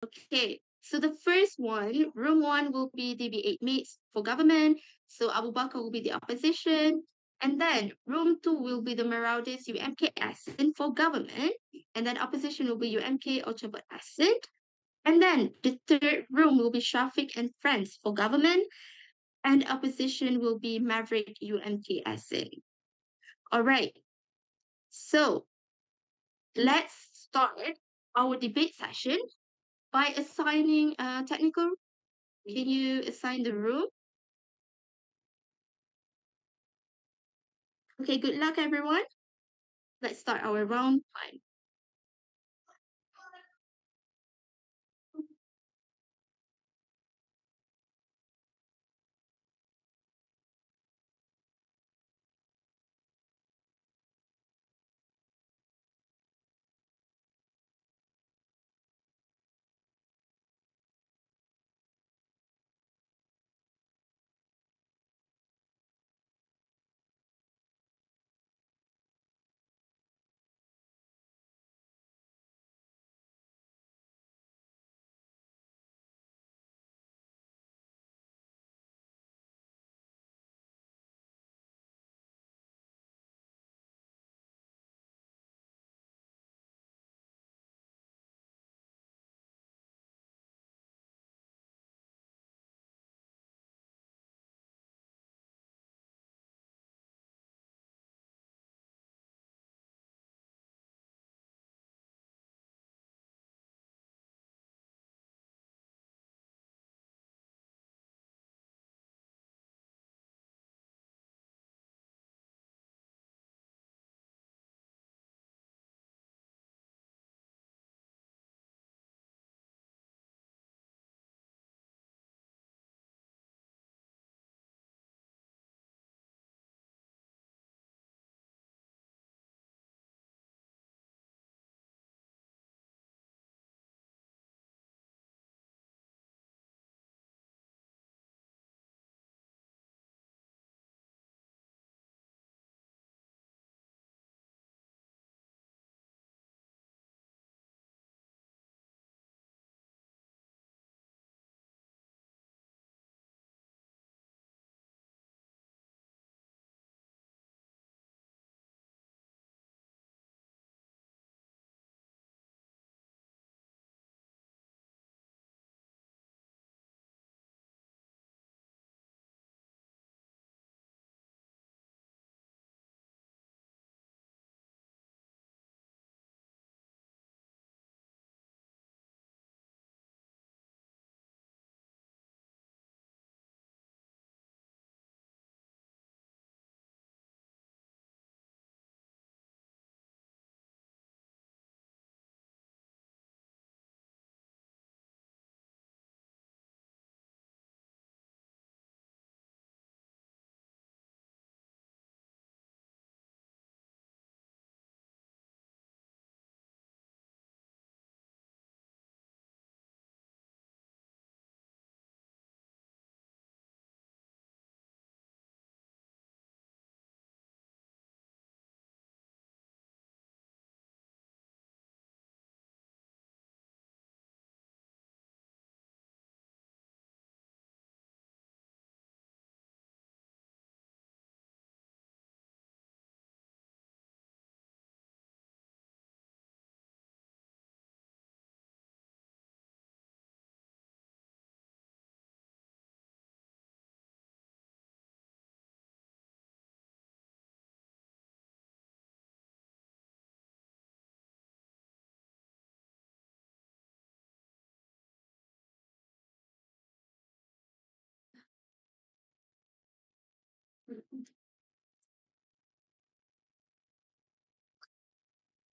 Okay, so the first one, room one will be DB8 mates for government. So Abu Bakr will be the opposition. And then room two will be the Maraudis UMK Ascent for government. And then opposition will be UMK Ultraviolet Ascent. And then the third room will be Shafiq and Friends for government. And opposition will be Maverick UMK Ascent. All right, so let's start our debate session by assigning a technical. Can you assign the room? Okay, good luck, everyone. Let's start our round one.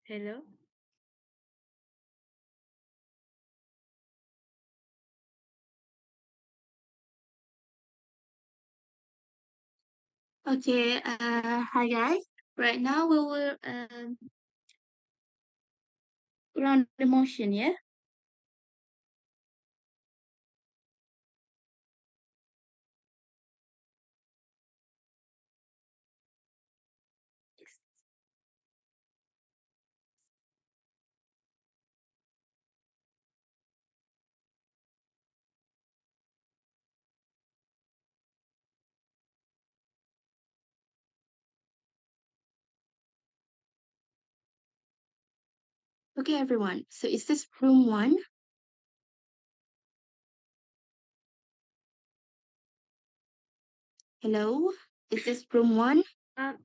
Hello. Okay, hi guys. Right now we will run the motion, yeah? Okay, everyone. So is this room one? Hello? Is this room one?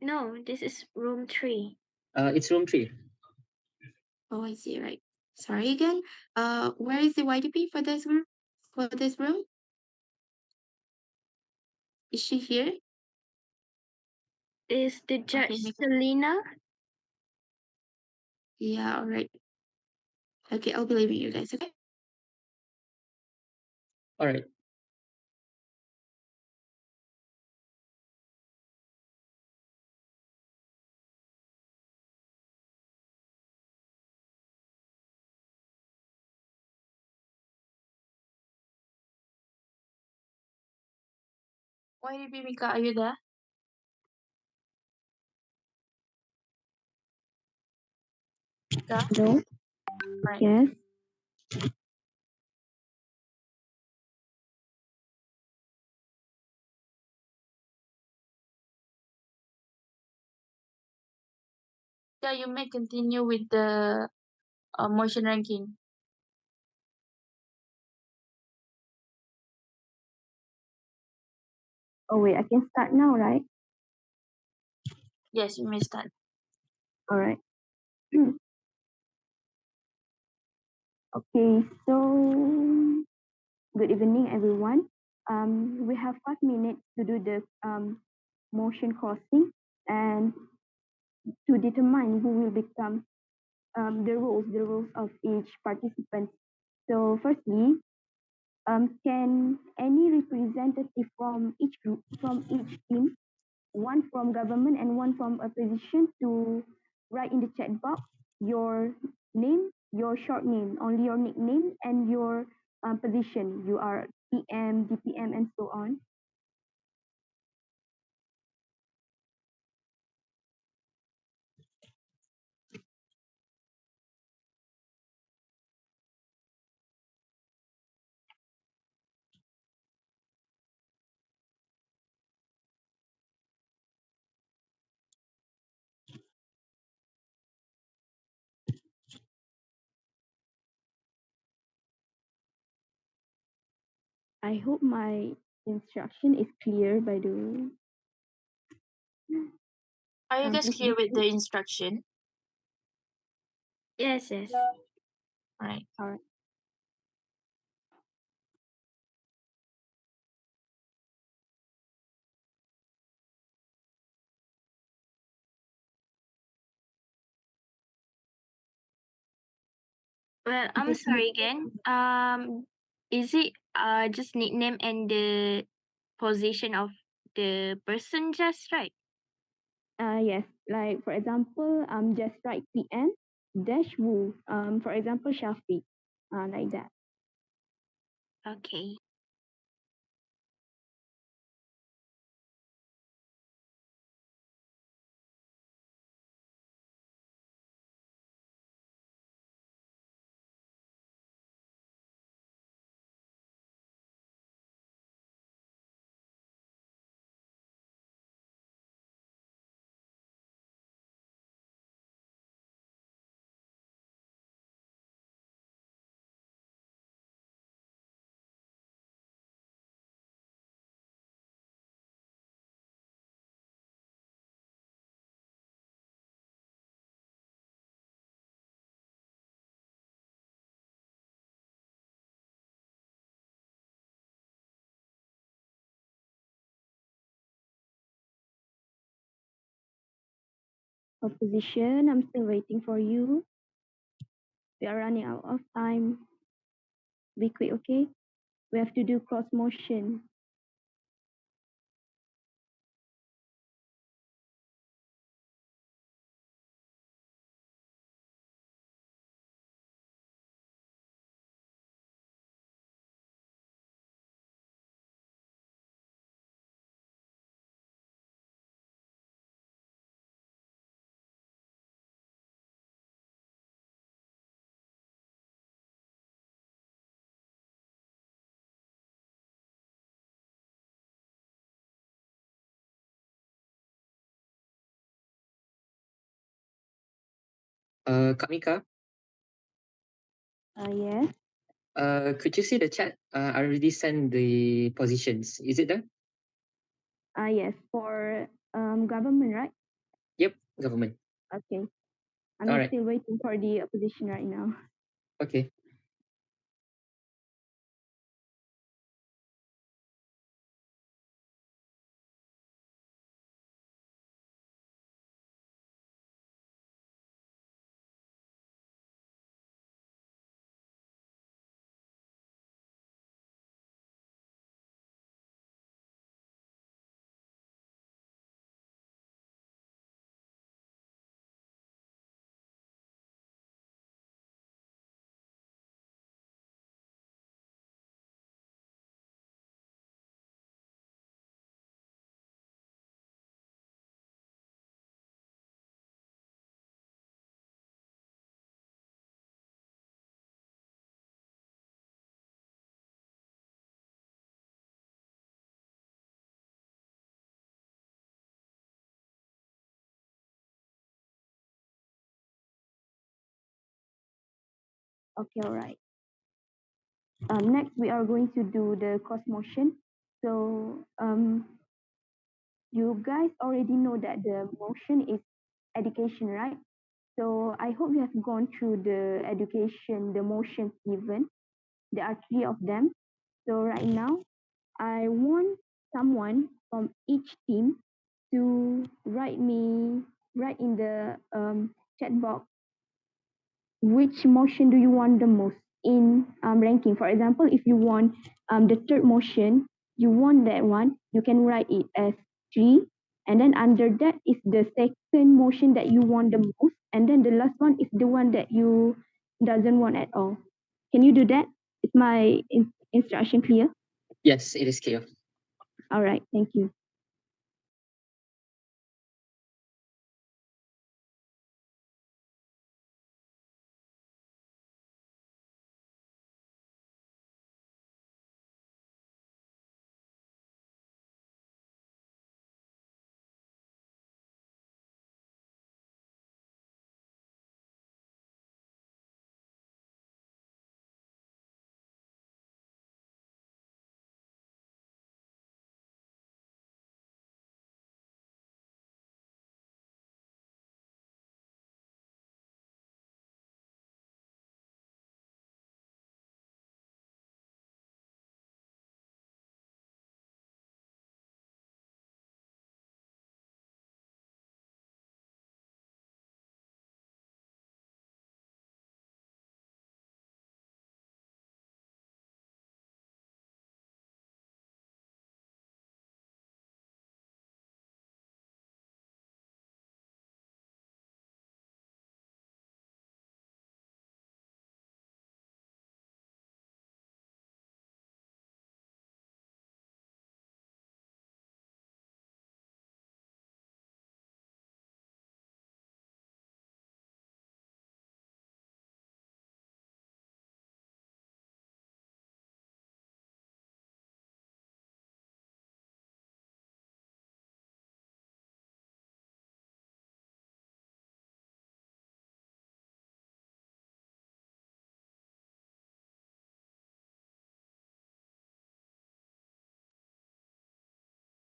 No, this is room 3. It's room 3. Oh, I see. Right. Sorry again. Where is the YDP for this room? For this room? Is she here? Is the judge Okay. Selena? Yeah. All right. Okay, I'll be leaving you guys. Okay. All right. YDP Mika, are you there? Mika? Hello? Right. Yes. Yeah, you may continue with the motion ranking. Oh wait, I can start now, right? Yes, you may start. All right. Okay, so good evening, everyone. We have 5 minutes to do the motion crossing and to determine who will become the rules of each participant. So, firstly, can any representative from each group, from each team, one from government and one from opposition, to write in the chat box your name, your short name, only your nickname, and your position. You are PM, DPM, and so on. I hope my instruction is clear, by the way. Are you guys Please clear with repeat. the instruction? Yes, yes. Right. All right. Well, I'm Just sorry again. Is it just nickname and the position of the person just right? yes, like for example, just write PM dash Wu. For example, Shafi, like that. Okay. Opposition, I'm still waiting for you. We are running out of time. Be quick, okay? We have to do cross motion. Kak Mika, Yes. Could you see the chat? I already sent the positions. Is it done? Yes. For government, right? Yep, government. Okay. I'm All right. still waiting for the opposition right now. Okay. Okay, all right. Next, we are going to do the cross motion. So you guys already know that the motion is education, right? So I hope you have gone through the education, the motions given. There are three of them. So right now, I want someone from each team to write in the chat box which motion do you want the most in ranking. For example, if you want the third motion, you want that one, you can write it as 3. And then under that is the second motion that you want the most. And then the last one is the one that you doesn't want at all. Can you do that? Is my instruction clear? Yes, it is clear. All right, thank you.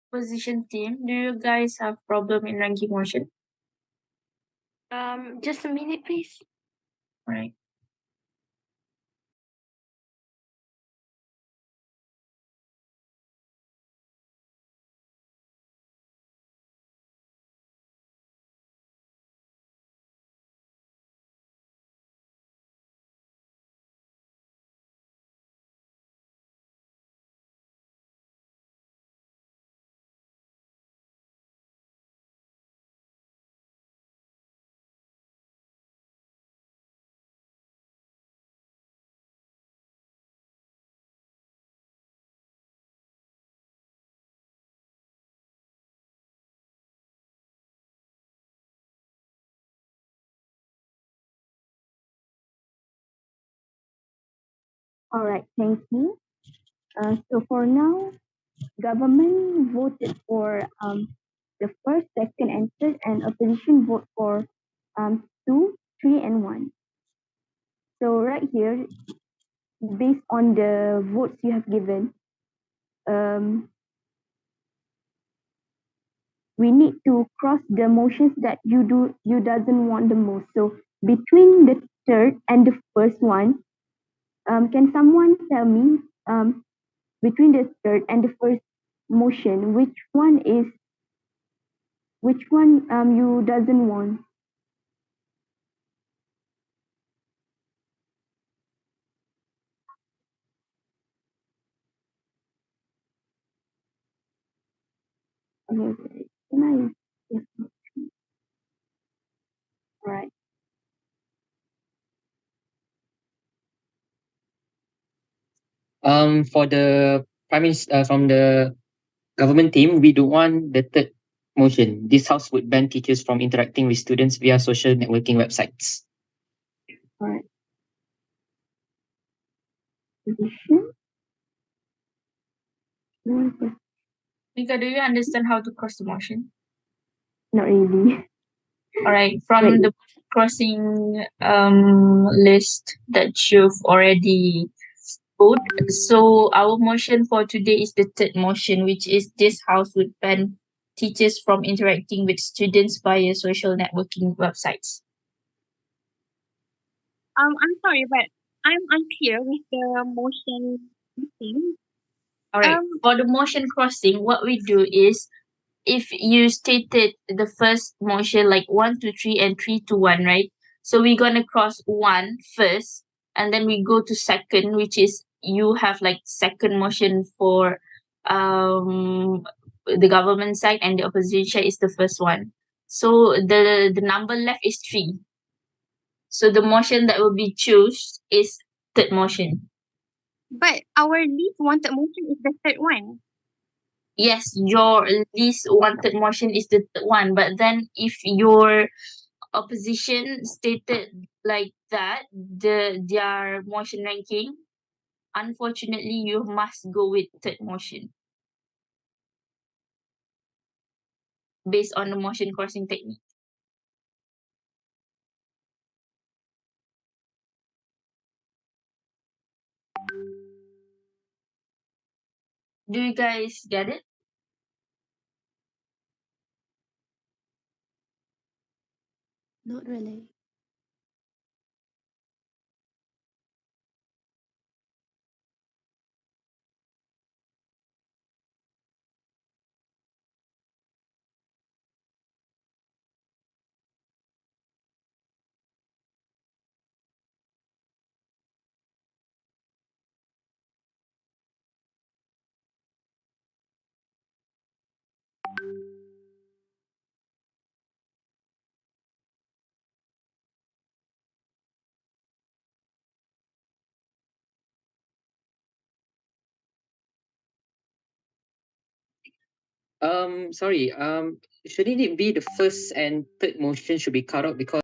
Position team, do you guys have problem in ranking motion? Just a minute, please. Right. All right, thank you. So for now, government voted for the first, second, and third, and opposition vote for 2, 3, and 1. So right here, based on the votes you have given, we need to cross the motions that you doesn't want the most. So between the third and the first one, can someone tell me between the third and the first motion, which one you doesn't want? Okay, can I? Yes. Right. For the from the government team, we don't want the third motion. This house would ban teachers from interacting with students via social networking websites. Right. Position. Mika, do you understand how to cross the motion? Not really. All right, from Wait. the crossing list that you've already put. So our motion for today is the third motion, which is this house would ban teachers from interacting with students via social networking websites. I'm sorry, but I'm unclear with the motion thing. All right, for the motion crossing, what we do is if you stated the first motion like 1, 2, 3 and 3, 2, 1, right? So we're gonna cross one first, and then we go to second, which is you have like second motion for the government side, and the opposition is the first one. So the number left is 3. So the motion that will be choose is third motion. But our least wanted motion is the third one. Yes, your least wanted motion is the third one, but then if your opposition stated like that, their motion ranking, unfortunately you must go with third motion based on the motion crossing technique. Do you guys get it? Not really. Sorry. Shouldn't it be the first and third motion should be cut out because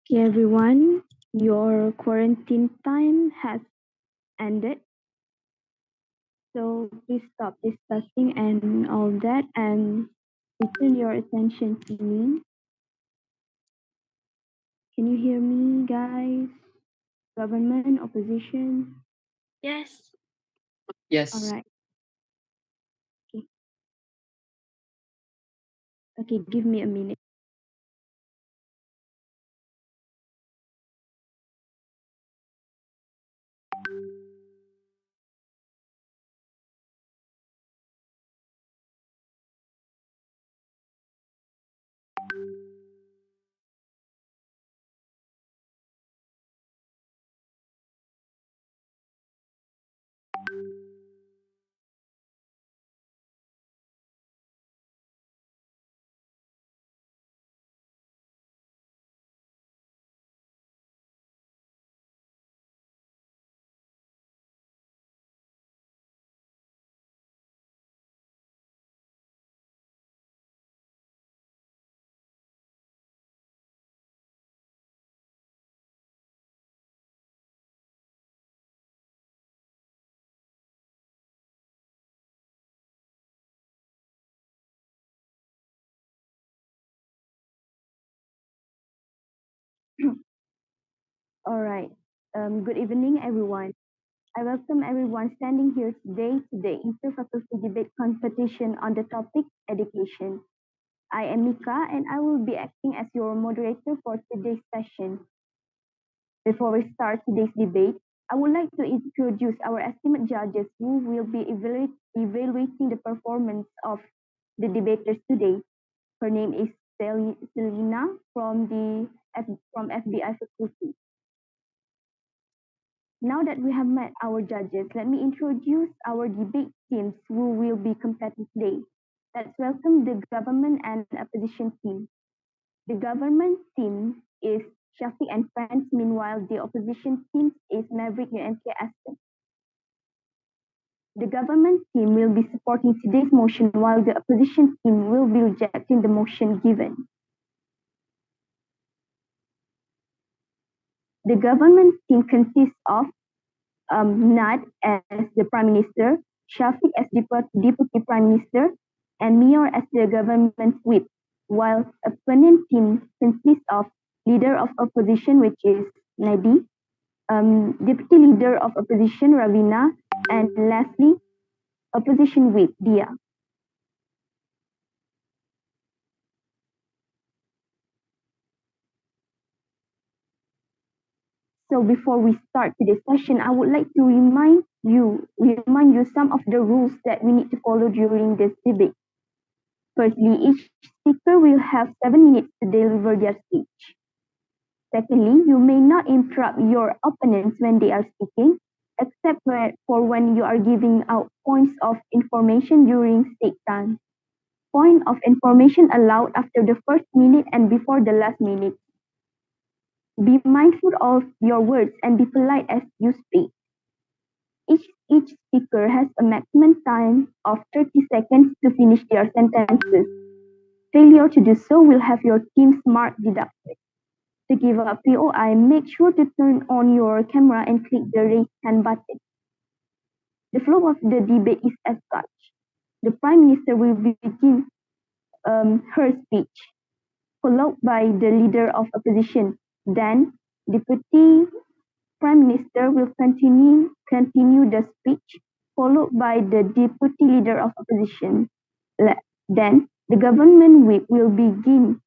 Okay, everyone, your quarantine time has ended. So please stop discussing and all that and return your attention to me. Can you hear me, guys? Government, opposition? Yes. All Yes. right. Okay. Okay, give me a minute. All right. Good evening, everyone. I welcome everyone standing here today to the Interfaculty Debate Competition on the topic education. I am Mika and I will be acting as your moderator for today's session. Before we start today's debate, I would like to introduce our esteemed judges who will be evaluating the performance of the debaters today. Her name is Selina from FBI faculty. Now that we have met our judges, let me introduce our debate teams who will be competing today. Let's welcome the government and opposition team. The government team is Shafiq and friends. Meanwhile, the opposition team is Maverick UMK Aston. The government team will be supporting today's motion while the opposition team will be rejecting the motion given. The government team consists of Nad as the Prime Minister, Shafiq as Deputy Prime Minister, and Mayor as the government whip, while opponent team consists of Leader of Opposition, which is Nadi, Deputy Leader of Opposition, Ravina, and lastly, Opposition Whip, Dia. So before we start today's session, I would like to remind you some of the rules that we need to follow during this debate. Firstly, each speaker will have 7 minutes to deliver their speech. Secondly, you may not interrupt your opponents when they are speaking, except for when you are giving out points of information during state time. Point of information allowed after the first minute and before the last minute. Be mindful of your words and be polite as you speak. Each speaker has a maximum time of 30 seconds to finish their sentences. Failure to do so will have your team's mark deducted. To give a POI, make sure to turn on your camera and click the raise hand button. The flow of the debate is as such. The Prime Minister will begin her speech, followed by the Leader of Opposition. Then, Deputy Prime Minister will continue the speech, followed by the Deputy Leader of Opposition. Then, the Government Whip will begin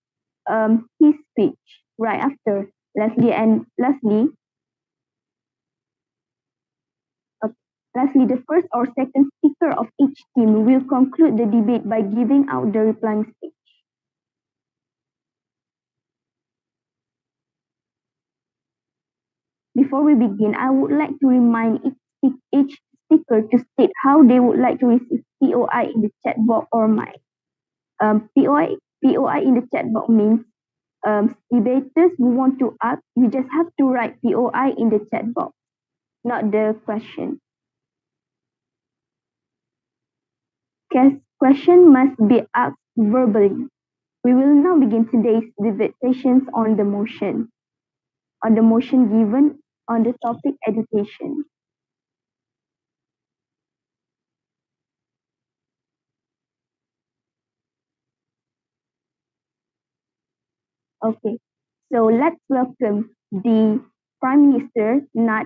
his speech right after. Lastly, the first or second speaker of each team will conclude the debate by giving out the replying speech. Before we begin, I would like to remind each speaker to state how they would like to receive POI in the chat box or mic. POI in the chat box means debaters who want to ask, you just have to write POI in the chat box, not the question. Question must be asked verbally. We will now begin today's debate sessions on the motion. on the motion given on the topic education. Okay, so let's welcome the Prime Minister Nat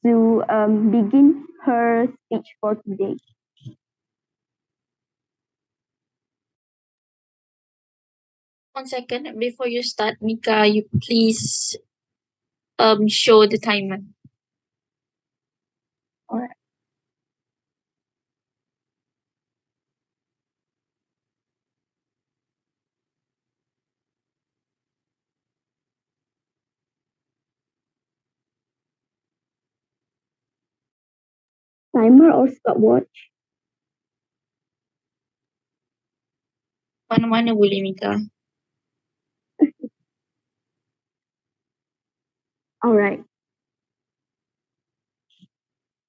to begin her speech for today. 1 second before you start, Mika, you please show the timer. Alright. Timer or stopwatch? Mana-mana boleh, Mika. Alright.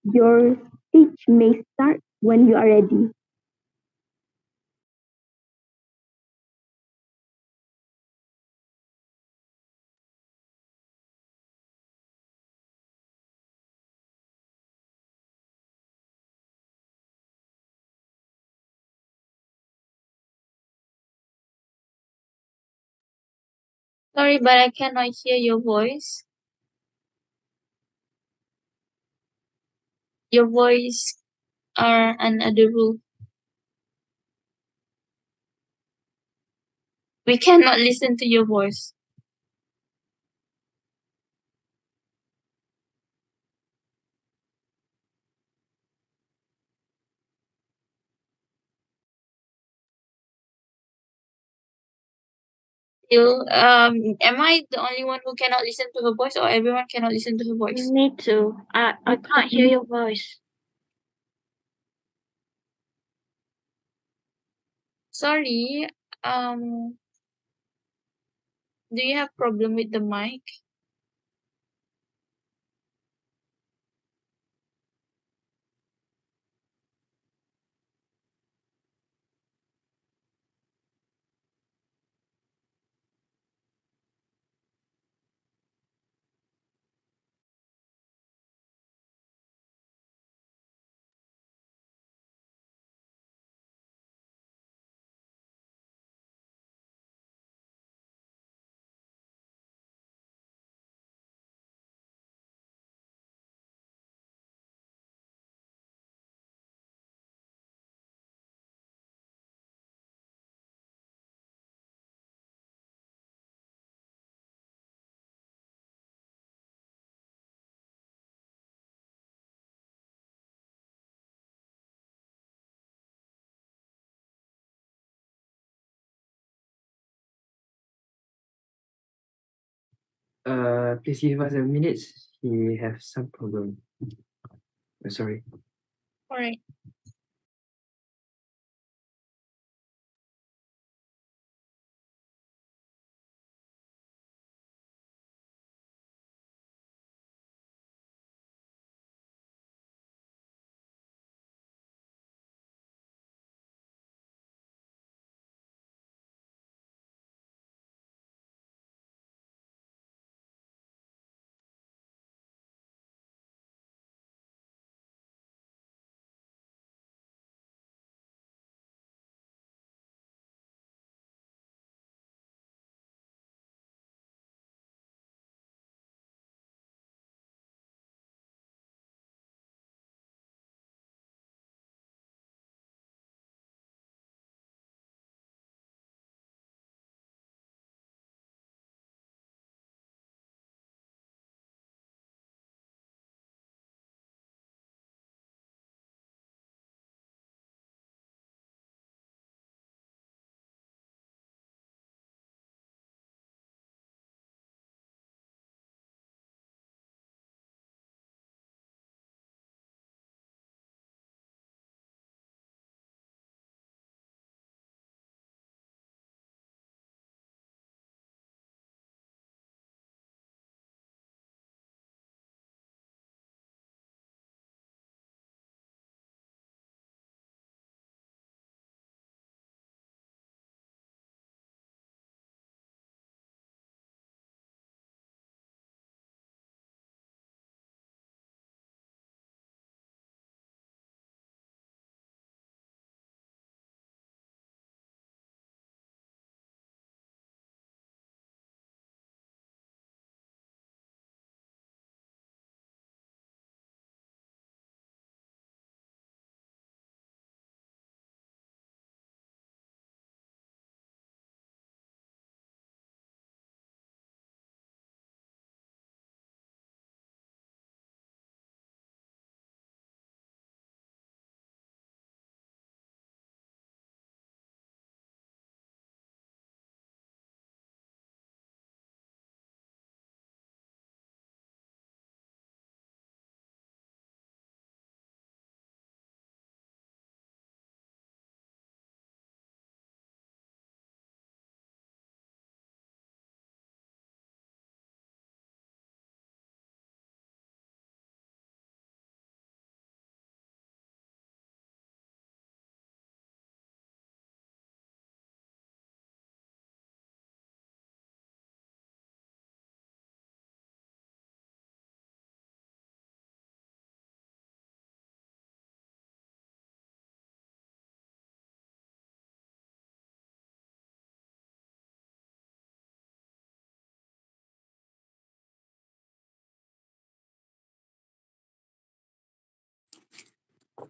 Your speech may start when you are ready. Sorry, but I cannot hear your voice. Your voice are another rule. We cannot listen to your voice. Am I the only one who cannot listen to her voice, or everyone cannot listen to her voice? Me too. I can't hear your voice. Sorry. Do you have problem with the mic? Please give us a minute. He have some problem. Sorry. Alright.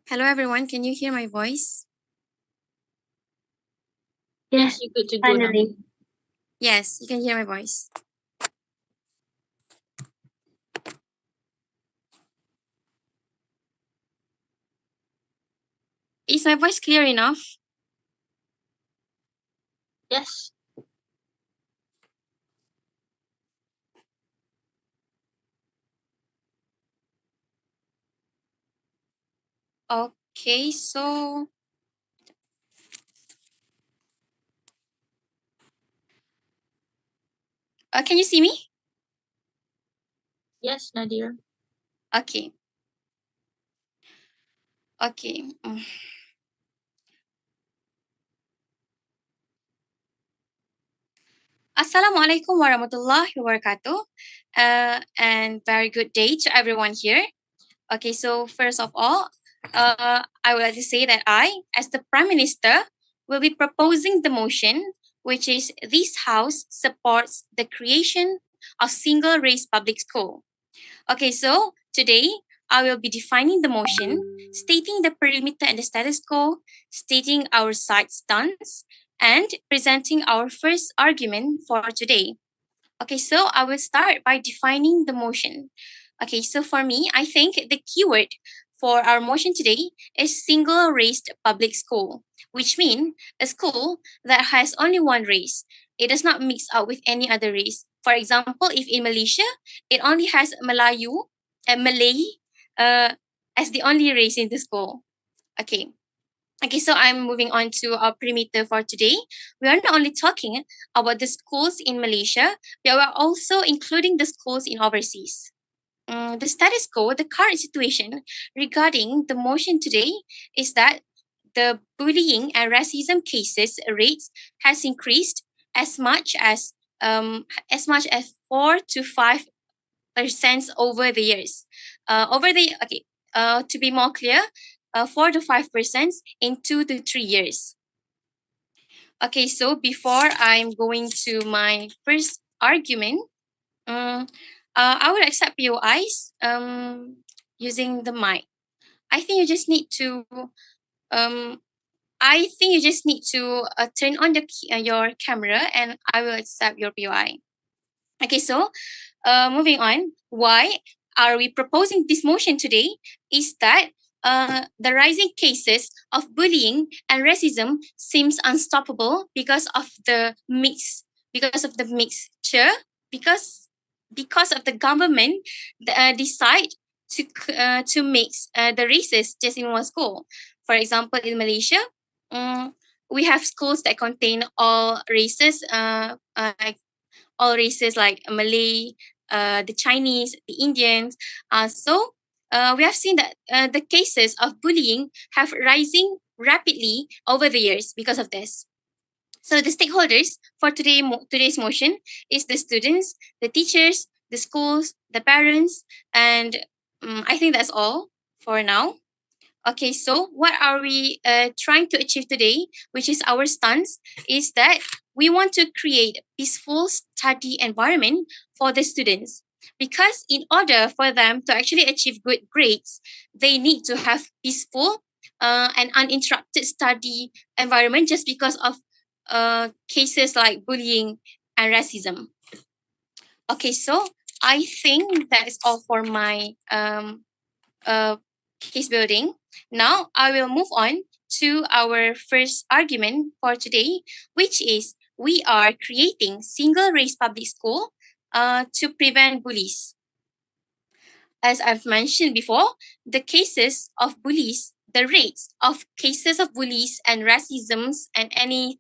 Hello everyone, can you hear my voice? Yes, you're good to go now. Finally. Yes, you can hear my voice. Is my voice clear enough? Yes. Okay, so can you see me? Yes, Nadia. Okay. Okay. Assalamualaikum warahmatullahi wabarakatuh. And very good day to everyone here. Okay, so first of all, I would like to say that I, as the Prime Minister, will be proposing the motion, which is this House supports the creation of single race public school. Okay, so today I will be defining the motion, stating the perimeter and the status quo, stating our side stance, and presenting our first argument for today. Okay, so I will start by defining the motion. Okay, so for me, I think the keyword for our motion today is single raced public school, which means a school that has only one race. It does not mix out with any other race. For example, if in Malaysia, it only has Melayu and Malay as the only race in the school. Okay. Okay, so I'm moving on to our perimeter for today. We are not only talking about the schools in Malaysia, we are also including the schools in overseas. The status quo, the current situation regarding the motion today is that the bullying and racism cases rates has increased as much as 4 to 5% over the years. To be more clear, 4 to 5% in 2 to 3 years. Okay, so before I'm going to my first argument, I will accept POIs using the mic. I think you just need to turn on your camera and I will accept your POI. Okay, so moving on, why are we proposing this motion today is that the rising cases of bullying and racism seems unstoppable because of the mixture, because of the government decide to mix the races just in one school. For example, in Malaysia, we have schools that contain all races, like Malay, the Chinese, the Indians. So we have seen that the cases of bullying have rising rapidly over the years because of this. So the stakeholders for today's motion is the students, the teachers, the schools, the parents, and I think that's all for now. Okay, so what are we trying to achieve today, which is our stance, is that we want to create a peaceful study environment for the students. Because in order for them to actually achieve good grades, they need to have peaceful and uninterrupted study environment just because of cases like bullying and racism. Okay, so I think that is all for my case building. Now I will move on to our first argument for today, which is we are creating single race public school to prevent bullies. As I've mentioned before, the cases of bullies, the rates of cases of bullies and racisms and any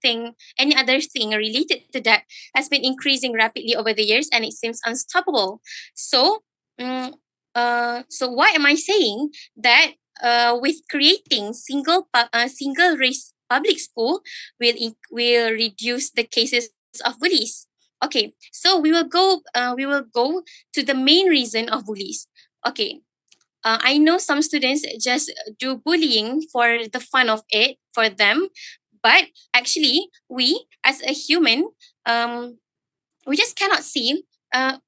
other thing related to that has been increasing rapidly over the years and it seems unstoppable. So why am I saying that with creating single race public school will reduce the cases of bullies? Okay, so we will go to the main reason of bullies. Okay, I know some students just do bullying for the fun of it for them, but actually we as a human, we just cannot see,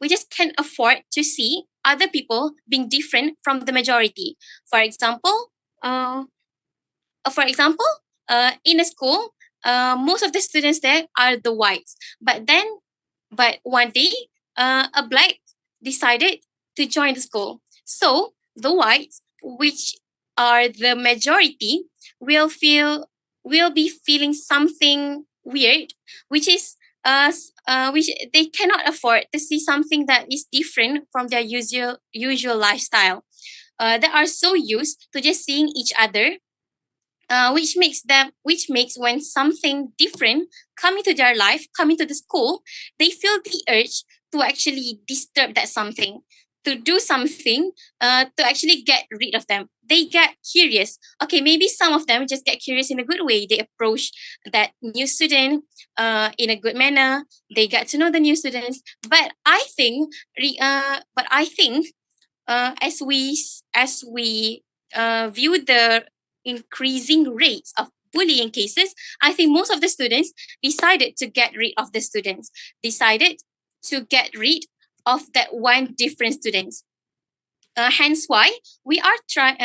we just can't afford to see other people being different from the majority. For example, For example, in a school, most of the students there are the whites. But one day, a black decided to join the school. So the whites, which are the majority, will be feeling something weird, which is which they cannot afford to see something that is different from their usual lifestyle. They are so used to just seeing each other, which makes when something different come into their life, come into the school, they feel the urge to actually disturb that something, to do something, to actually get rid of them. They get curious. Okay, maybe some of them just get curious in a good way. They approach that new student in a good manner. They get to know the new students. But as we view the increasing rates of bullying cases, I think most of the students decided to get rid of the students, decided to get rid of that one different students. Hence why we are trying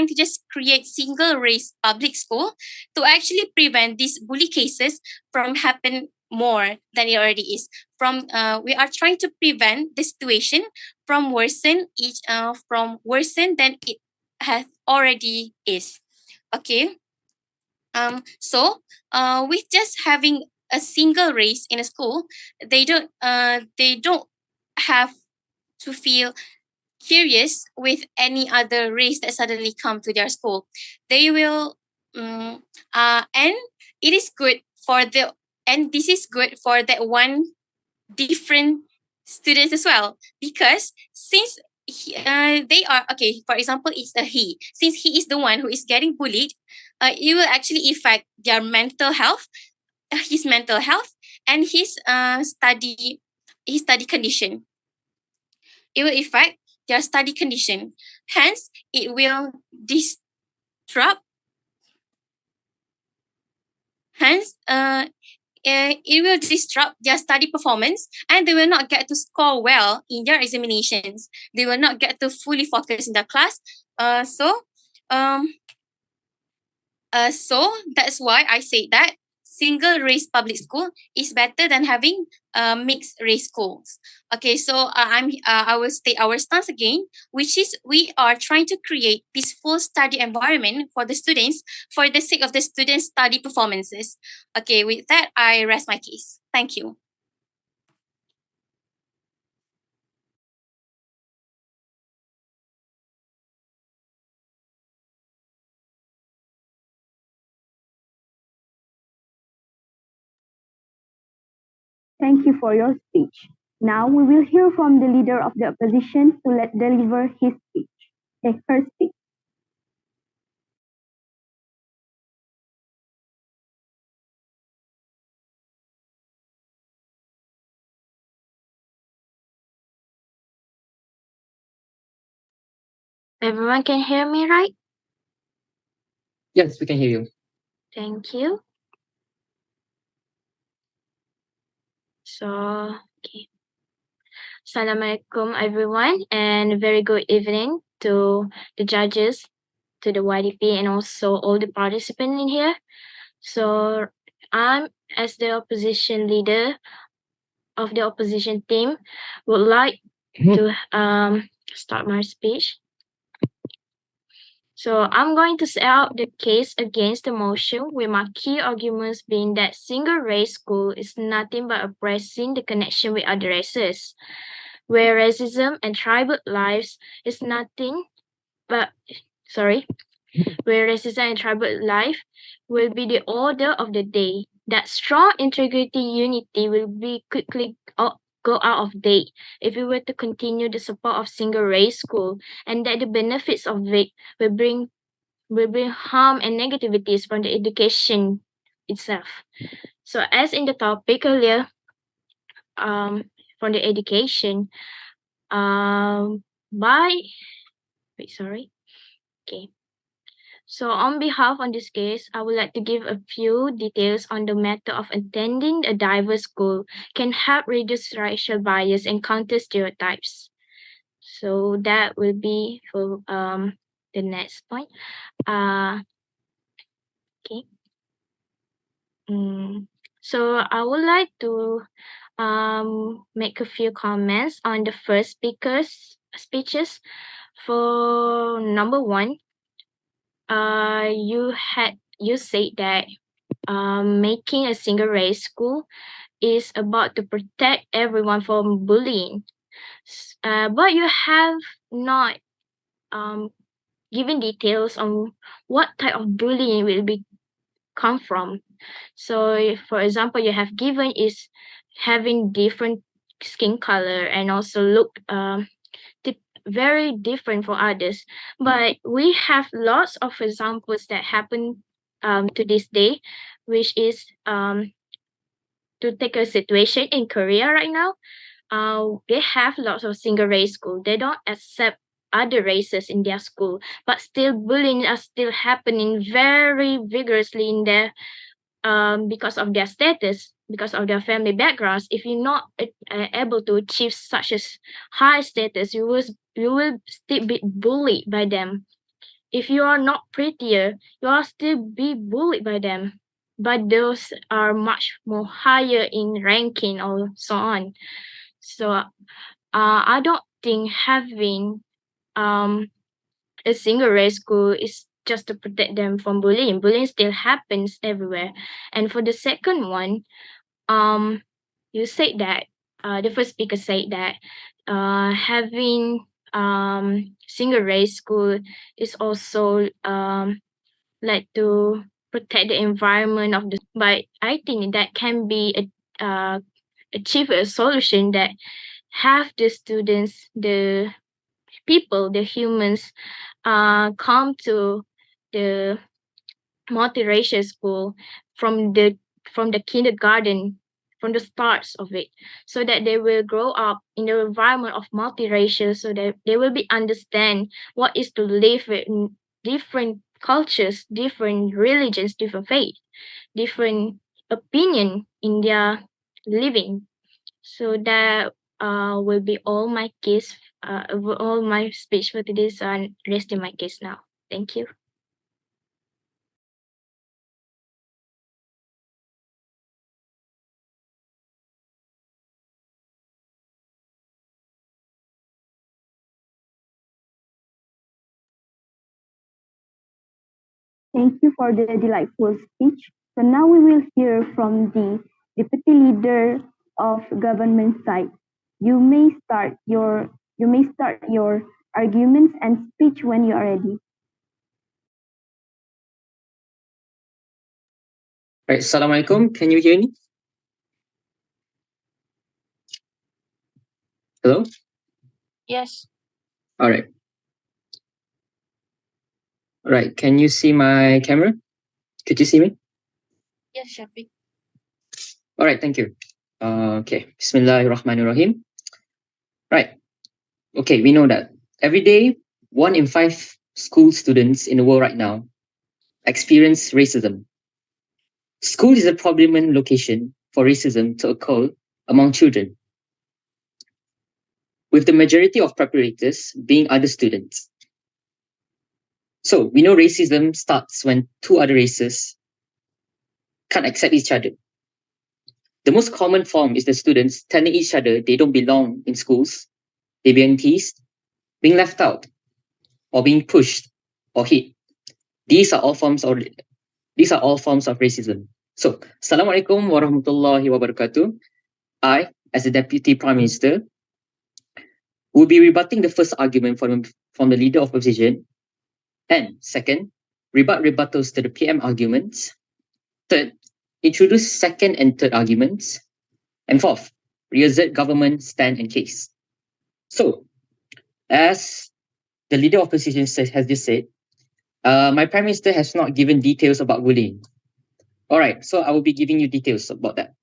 to just create single race public school to actually prevent these bully cases from happen more than it already is. We are trying to prevent the situation from worsen than it has already is. Okay. With just having a single race in a school, they don't have to feel curious with any other race that suddenly come to their school. They will and it is good for the and this is good for that one different students as well, because since they are okay, for example, it's a he, since he is the one who is getting bullied, it will actually affect their mental health, his mental health, and his study condition. It will affect their study condition. Hence, it will disrupt. Hence, it will disrupt their study performance, and they will not get to score well in their examinations. They will not get to fully focus in the class. So that's why I say that single race public school is better than having mixed race schools. Okay, so I will state our stance again, which is we are trying to create peaceful study environment for the students for the sake of the students' study performances. Okay, with that, I rest my case. Thank you. Thank you for your speech. Now we will hear from the leader of the opposition to deliver his speech. Her speech. Everyone can hear me, right? Yes, we can hear you. Thank you. So, okay. Assalamualaikum everyone, and very good evening to the judges, to the YDP, and also all the participants in here. So I'm, as the opposition leader of the opposition team, would like to start my speech. So I'm going to set out the case against the motion, with my key arguments being that single race school is nothing but oppressing the connection with other races, where racism and tribal lives is nothing but where racism and tribal life will be the order of the day. That strong integrity unity will be quickly go out of date if we were to continue the support of single race school, and that the benefits of it will bring harm and negativities from the education itself. So as in the topic earlier, from the education, okay. So on behalf on this case, I would like to give a few details on the matter of attending a diverse school can help reduce racial bias and counter stereotypes. So that will be for the next point. Okay. So I would like to make a few comments on the first speaker's speeches. For number one, you said that making a single race school is about to protect everyone from bullying. But you have not given details on what type of bullying will be come from. So, for example, you have given is having different skin color and also look very different for others. But we have lots of examples that happen to this day, which is to take a situation in Korea right now. They have lots of single race school. They don't accept other races in their school, but still bullying are still happening very vigorously in there because of their status, because of their family backgrounds. If you're not able to achieve such a high status, you will still be bullied by them. If you are not prettier, you will still be bullied by them. But those are much more higher in ranking or so on. So I don't think having a single race school is just to protect them from bullying. Bullying still happens everywhere. And for the second one, you said that the first speaker said that having single race school is also like to protect the environment of the. But I think that can be achieve a solution that have the students, the people, the humans come to the multiracial school from the kindergarten, from the starts of it, so that they will grow up in the environment of multiracial, so that they will be understand what is to live in different cultures, different religions, different faith, different opinion in their living. So that will be all my case, all my speech for today. So I'm resting my case now. Thank you. Thank you for the delightful speech. So now we will hear from the deputy leader of government side. You may start your arguments and speech when you are ready. Right, Assalamualaikum. Can you hear me? Hello? Yes. All right. All right. Can you see my camera? Could you see me? Yes, Shafiq. All right. Thank you. Okay. Bismillahirrahmanirrahim. Right. Okay. We know that every day, 1 in 5 school students in the world right now experience racism. School is a prominent location for racism to occur among children, with the majority of perpetrators being other students. So we know racism starts when two other races can't accept each other. The most common form is the students telling each other they don't belong in schools, they're being teased, being left out, or being pushed or hit. These are all forms of racism. So, Assalamualaikum warahmatullahi wabarakatuh. I, as the Deputy Prime Minister, will be rebutting the first argument from the Leader of Opposition, and second, rebut rebuttals to the PM arguments. Third, introduce second and third arguments. And fourth, reassert government stand and case. So, as the Leader of Opposition has just said, my Prime Minister has not given details about bullying. All right, so I will be giving you details about that.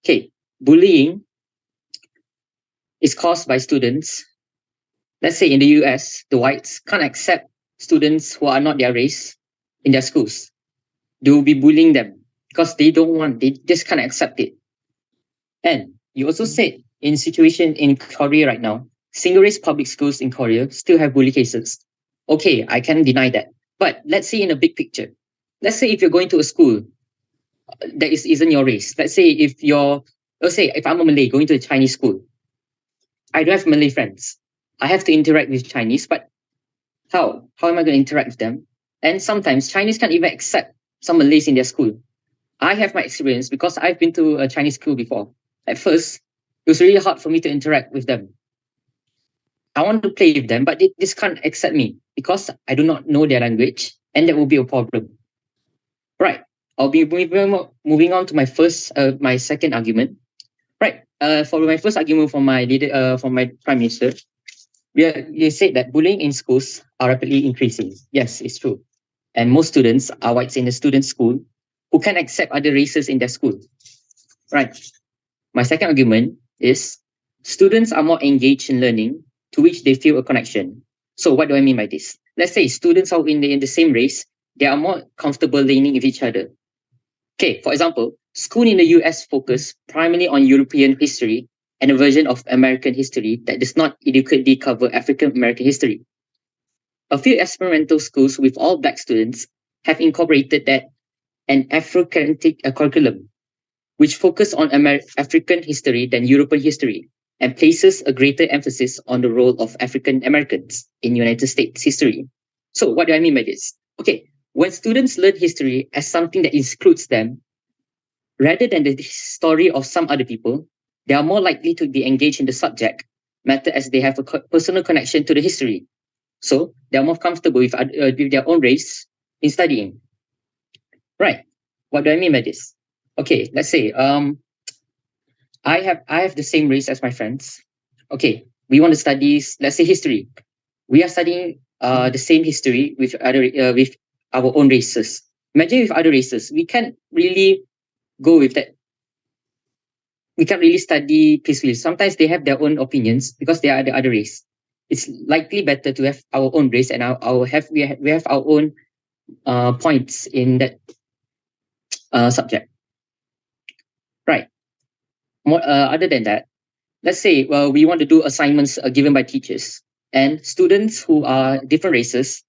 Okay, bullying is caused by students. Let's say in the US, the whites can't accept students who are not their race in their schools. They will be bullying them because they just can't accept it. And you also said in situation in Korea right now, single race public schools in Korea still have bully cases. Okay, I can deny that. But let's see in a big picture. let's say if you're going to a school that isn't your race. Let's say if I'm a Malay going to a Chinese school, I don't have Malay friends. I have to interact with Chinese, but how? How am I going to interact with them? And sometimes Chinese can't even accept some Malays in their school. I have my experience because I've been to a Chinese school before. At first, it was really hard for me to interact with them. I want to play with them, but they just can't accept me because I do not know their language, and that will be a problem. Right. I'll be moving on to my second argument. Right. For my first argument from my prime minister, we said that bullying in schools are rapidly increasing. Yes, it's true. And most students are whites in the student school who can accept other races in their school. Right. My second argument is students are more engaged in learning to which they feel a connection. So what do I mean by this? Let's say students are in the same race, they are more comfortable learning with each other. Okay, for example, school in the US focus primarily on European history and a version of American history that does not adequately cover African American history. A few experimental schools with all black students have incorporated that an Afrocentric curriculum, which focus on African history than European history and places a greater emphasis on the role of African Americans in United States history. So what do I mean by this? Okay, when students learn history as something that includes them, rather than the story of some other people, they are more likely to be engaged in the subject matter as they have a personal connection to the history. So they are more comfortable with their own race in studying. Right. What do I mean by this? Okay, let's say I have the same race as my friends. Okay, we want to study, let's say, history. We are studying the same history with with our own races. Imagine with other races, we can't really go with that. We can't really study peacefully. Sometimes they have their own opinions because they are the other race. It's likely better to have our own race and we have our own points in that subject. Right. More, other than that, let's say we want to do assignments given by teachers and students who are different races,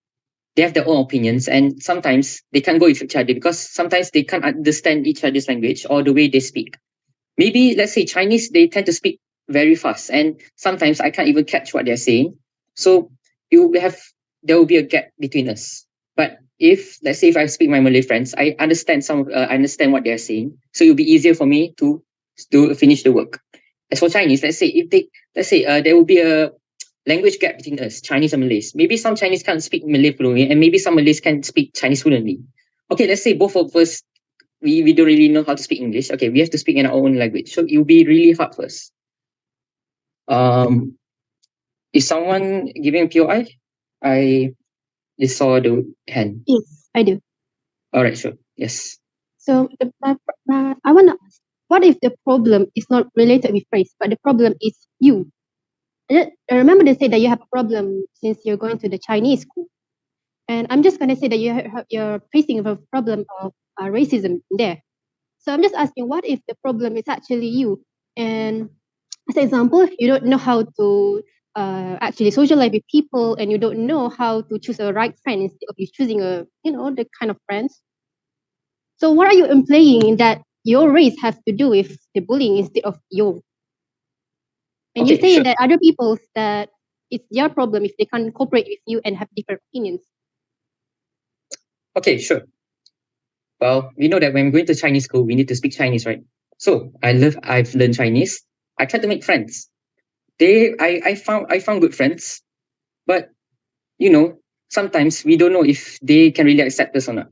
they have their own opinions and sometimes they can't go with each other because sometimes they can't understand each other's language or the way they speak. Maybe let's say Chinese, they tend to speak very fast and sometimes I can't even catch what they're saying. So there will be a gap between us. But if let's say if I speak my Malay friends, I understand I understand what they're saying. So it'll be easier for me to finish the work. As for Chinese, let's say there will be a language gap between us, Chinese and Malays. Maybe some Chinese can't speak Malay fluently, and maybe some Malays can speak Chinese fluently. Okay, let's say both of us we don't really know how to speak English. Okay, we have to speak in our own language, so it will be really hard for us. Is someone giving POI? I just saw the hand. Yes, I do. All right, sure. Yes. So I want to ask, what if the problem is not related with race, but the problem is you? I remember they said that you have a problem since you're going to the Chinese school. And I'm just going to say that you're facing a problem of racism there. So I'm just asking, what if the problem is actually you? And as an example, you don't know how to actually socialize with people and you don't know how to choose a right friend instead of you choosing the kind of friends. So what are you implying that your race has to do with the bullying instead of you? And Okay, you say sure. that other people that it's their problem if they can't cooperate with you and have different opinions. Okay, sure. Well, we know that when we're going to Chinese school, we need to speak Chinese, right? So I've learned Chinese. I try to make friends. I found good friends, but sometimes we don't know if they can really accept us or not.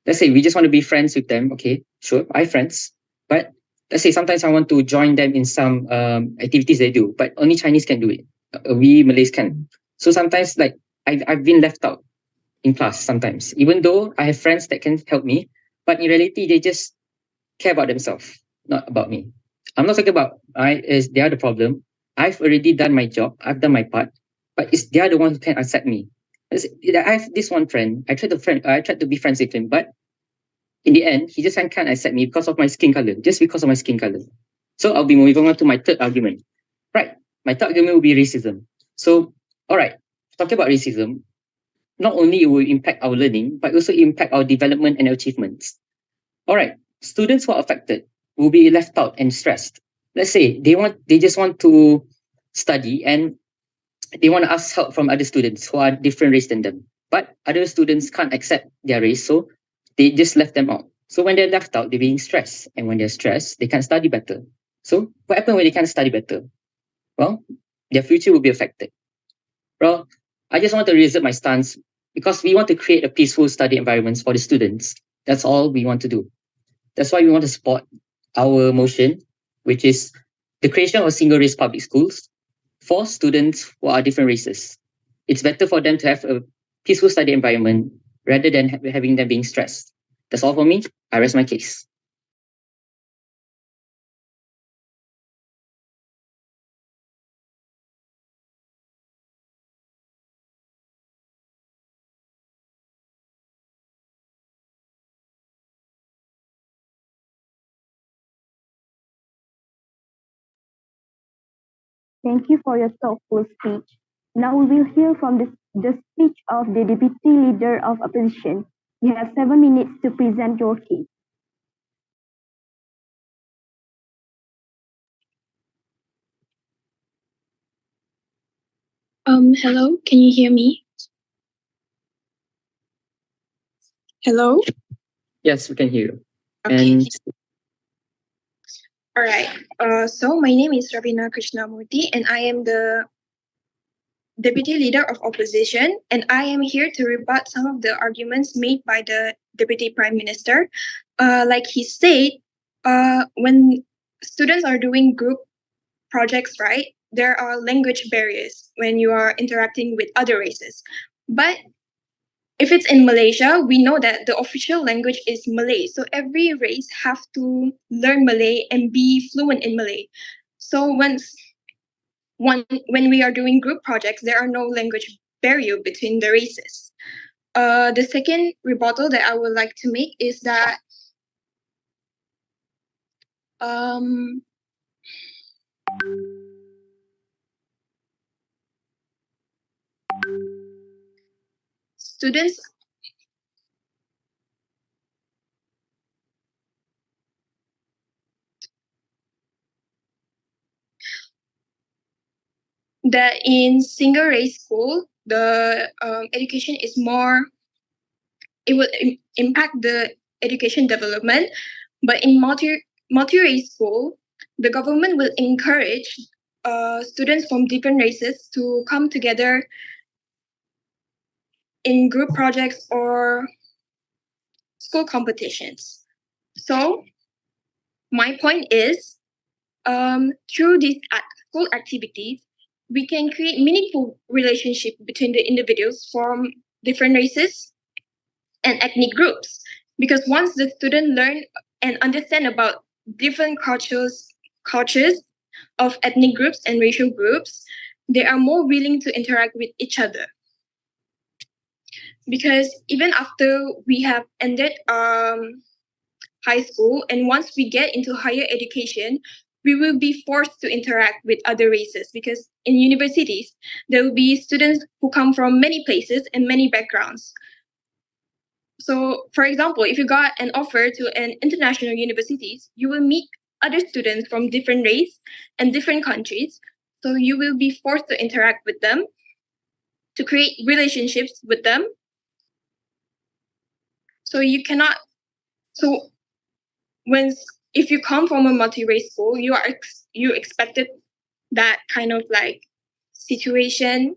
Let's say we just want to be friends with them. Okay, sure, I have friends, but let's say sometimes I want to join them in some activities they do, but only Chinese can do it. We Malays can. So sometimes like I've been left out in class sometimes, even though I have friends that can help me, but in reality they just care about themselves, not about me. I'm not talking about they are the problem. I've already done my job. I've done my part, but it's they are the one who can accept me. I have this one friend. I tried to be friends with him, but in the end, he just can't accept me because of my skin color. Just because of my skin color. So I'll be moving on to my third argument. Right. My third argument will be racism. So, all right. Talking about racism, not only it will impact our learning, but also impact our development and achievements. All right, students who are affected will be left out and stressed. Let's say they just want to study and they want to ask help from other students who are different race than them. But other students can't accept their race, so they just left them out. So when they're left out, they're being stressed. And when they're stressed, they can't study better. So what happens when they can't study better? Well, their future will be affected. Well, I just want to reserve my stance because we want to create a peaceful study environment for the students. That's all we want to do. That's why we want to support our motion, which is the creation of single race public schools for students who are different races. It's better for them to have a peaceful study environment rather than having them being stressed. That's all for me. I rest my case. Thank you for your thoughtful speech. Now we will hear from the speech of the Deputy Leader of Opposition. You have 7 minutes to present your case. Hello, can you hear me? Hello? Yes, we can hear you. Okay. And All right. So my name is Ravina Krishnamurthy, and I am the Deputy Leader of Opposition, and I am here to rebut some of the arguments made by the Deputy Prime Minister. Like he said, when students are doing group projects, right, there are language barriers when you are interacting with other races. But if it's in Malaysia, we know that the official language is Malay. So every race have to learn Malay and be fluent in Malay. So when we are doing group projects, there are no language barrier between the races. The second rebuttal that I would like to make is that students that in single race school, the education is more, it will impact the education development. But in multi-race school, the government will encourage students from different races to come together in group projects or school competitions. So my point is, through these school activities, we can create meaningful relationship between the individuals from different races and ethnic groups. Because once the student learn and understand about different cultures of ethnic groups and racial groups, they are more willing to interact with each other. Because even after we have ended high school, and once we get into higher education, we will be forced to interact with other races, because in universities, there will be students who come from many places and many backgrounds. So, for example, if you got an offer to an international universities, you will meet other students from different race and different countries. So you will be forced to interact with them, to create relationships with them. So you cannot. So if you come from a multi-race school, you expected that kind of like situation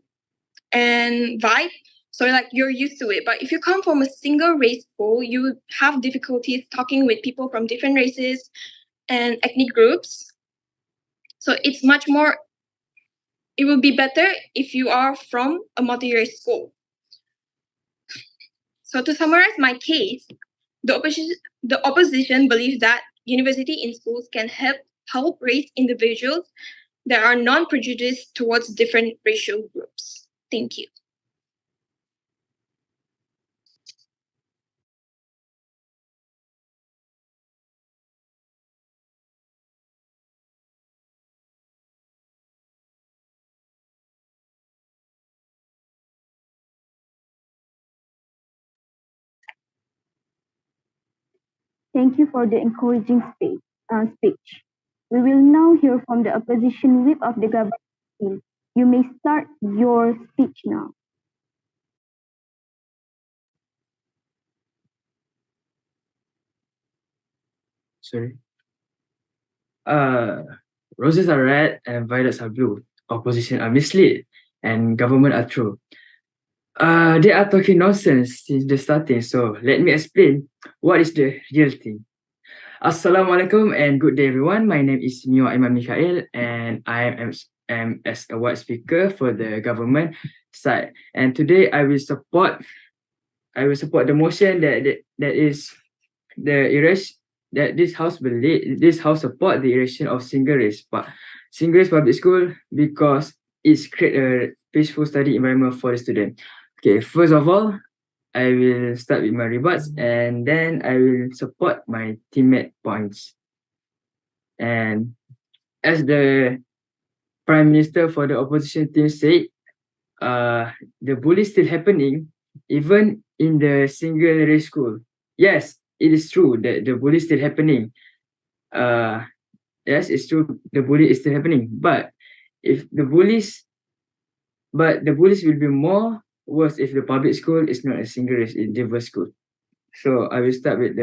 and vibe. So like you're used to it. But if you come from a single race school, you have difficulties talking with people from different races and ethnic groups. So it's much more, it will be better if you are from a multi-race school. So to summarize my case, the opposition believes that university in schools can help race individuals that are non-prejudiced towards different racial groups. Thank you. Thank you for the encouraging speech. We will now hear from the opposition whip of the government team. You may start your speech now. Sorry. Roses are red and violets are blue. Opposition are misled and government are true. They are talking nonsense since the starting. So let me explain what is the real thing. Assalamualaikum and good day everyone. My name is Mio Imam Mikhail and I am as a white speaker for the government side. And today I will support the motion that is the erase that this house support the erection of single race public school because it's create a peaceful study environment for the student. Okay, first of all, I will start with my rebuts and then I will support my teammate points. And as the Prime Minister for the opposition team said, the bullying still happening even in the single race school. Yes, it is true that the bullying is still happening. Yes, it's true the bullying is still happening. But the bullies will be more worse if the public school is not a single race, it's diverse school. So I will start with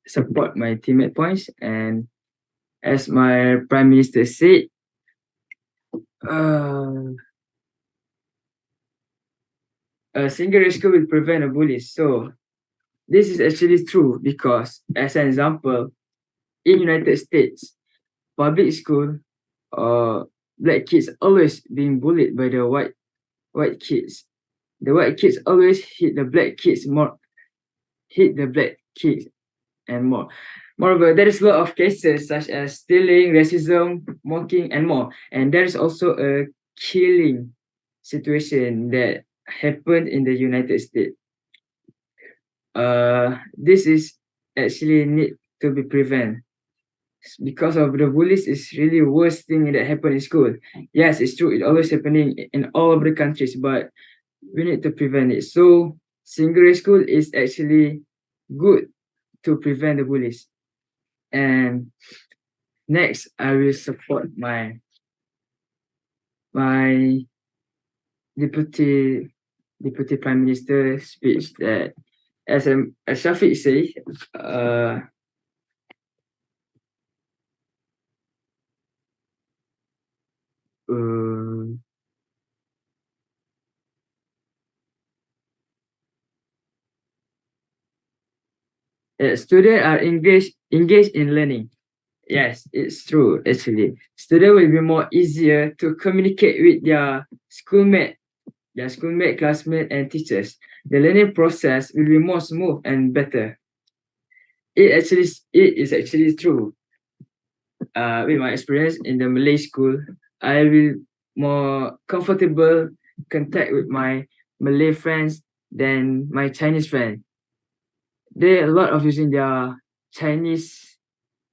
support my teammate points, and as my Prime Minister said, a single race school will prevent a bully. So this is actually true because, as an example, in United States, public school, black kids always being bullied by the white kids. The white kids always hit the black kids and more. Moreover, there is a lot of cases such as stealing, racism, mocking, and more. And there is also a killing situation that happened in the United States. This is actually need to be prevented because of the bullies is really worst thing that happened in school. Yes, it's true. It's always happening in all of the countries, but we need to prevent it. So single race school is actually good to prevent the bullies. And next, I will support my deputy prime minister speech that as Shafiq say, students are engaged in learning. Yes, it's true. Actually, students will be more easier to communicate with their schoolmate, classmate, and teachers. The learning process will be more smooth and better. It is actually true. With my experience in the Malay school, I will more comfortable contact with my Malay friends than my Chinese friend. They a lot of using their Chinese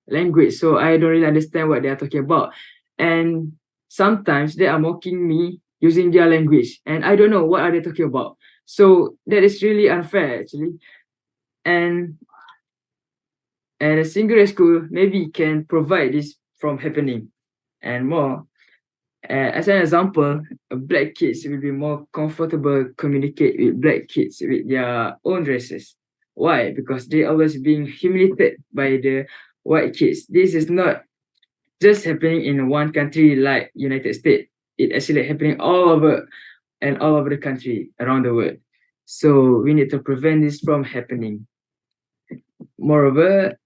language, so I don't really understand what they are talking about. And sometimes they are mocking me using their language, and I don't know what are they talking about. So that is really unfair, actually. And a single school maybe can provide this from happening and more. As an example, black kids will be more comfortable communicate with black kids with their own races. Why? Because they always being humiliated by the white kids. This is not just happening in one country like United States. It actually happening all over the country around the world. So we need to prevent this from happening. Moreover,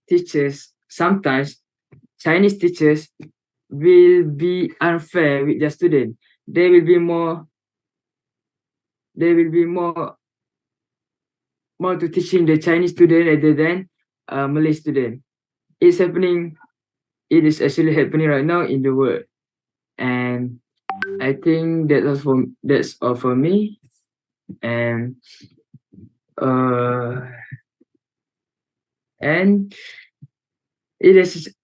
teachers, sometimes Chinese teachers will be unfair with their students. They will be more to teaching the Chinese student rather than Malay student. It's happening. It is actually happening right now in the world, and I think that's all for me. And it is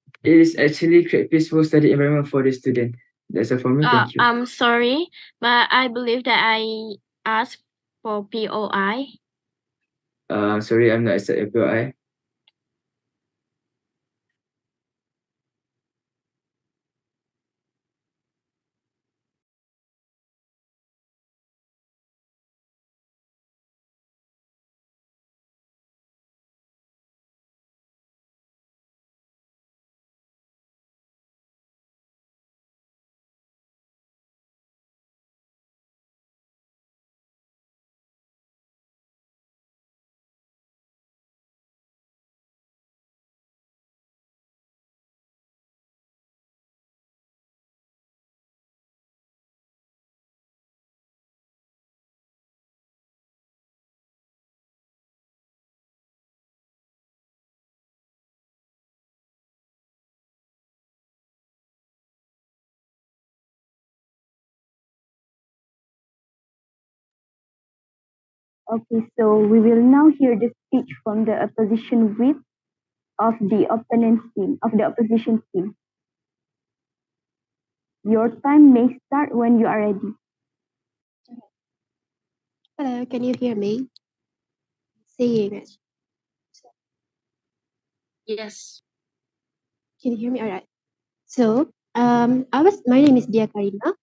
actually create peaceful study environment for the student. That's all for me. Thank you. I'm sorry, but I believe that I asked for POI. Sorry, I'm not accept FYI. Okay, so we will now hear the speech from the opposition whip of the opponent team, of the opposition team. Your time may start when you are ready. Hello, can you hear me? Saying it. Yes. Can you hear me? All right. So, my name is Dia Karina.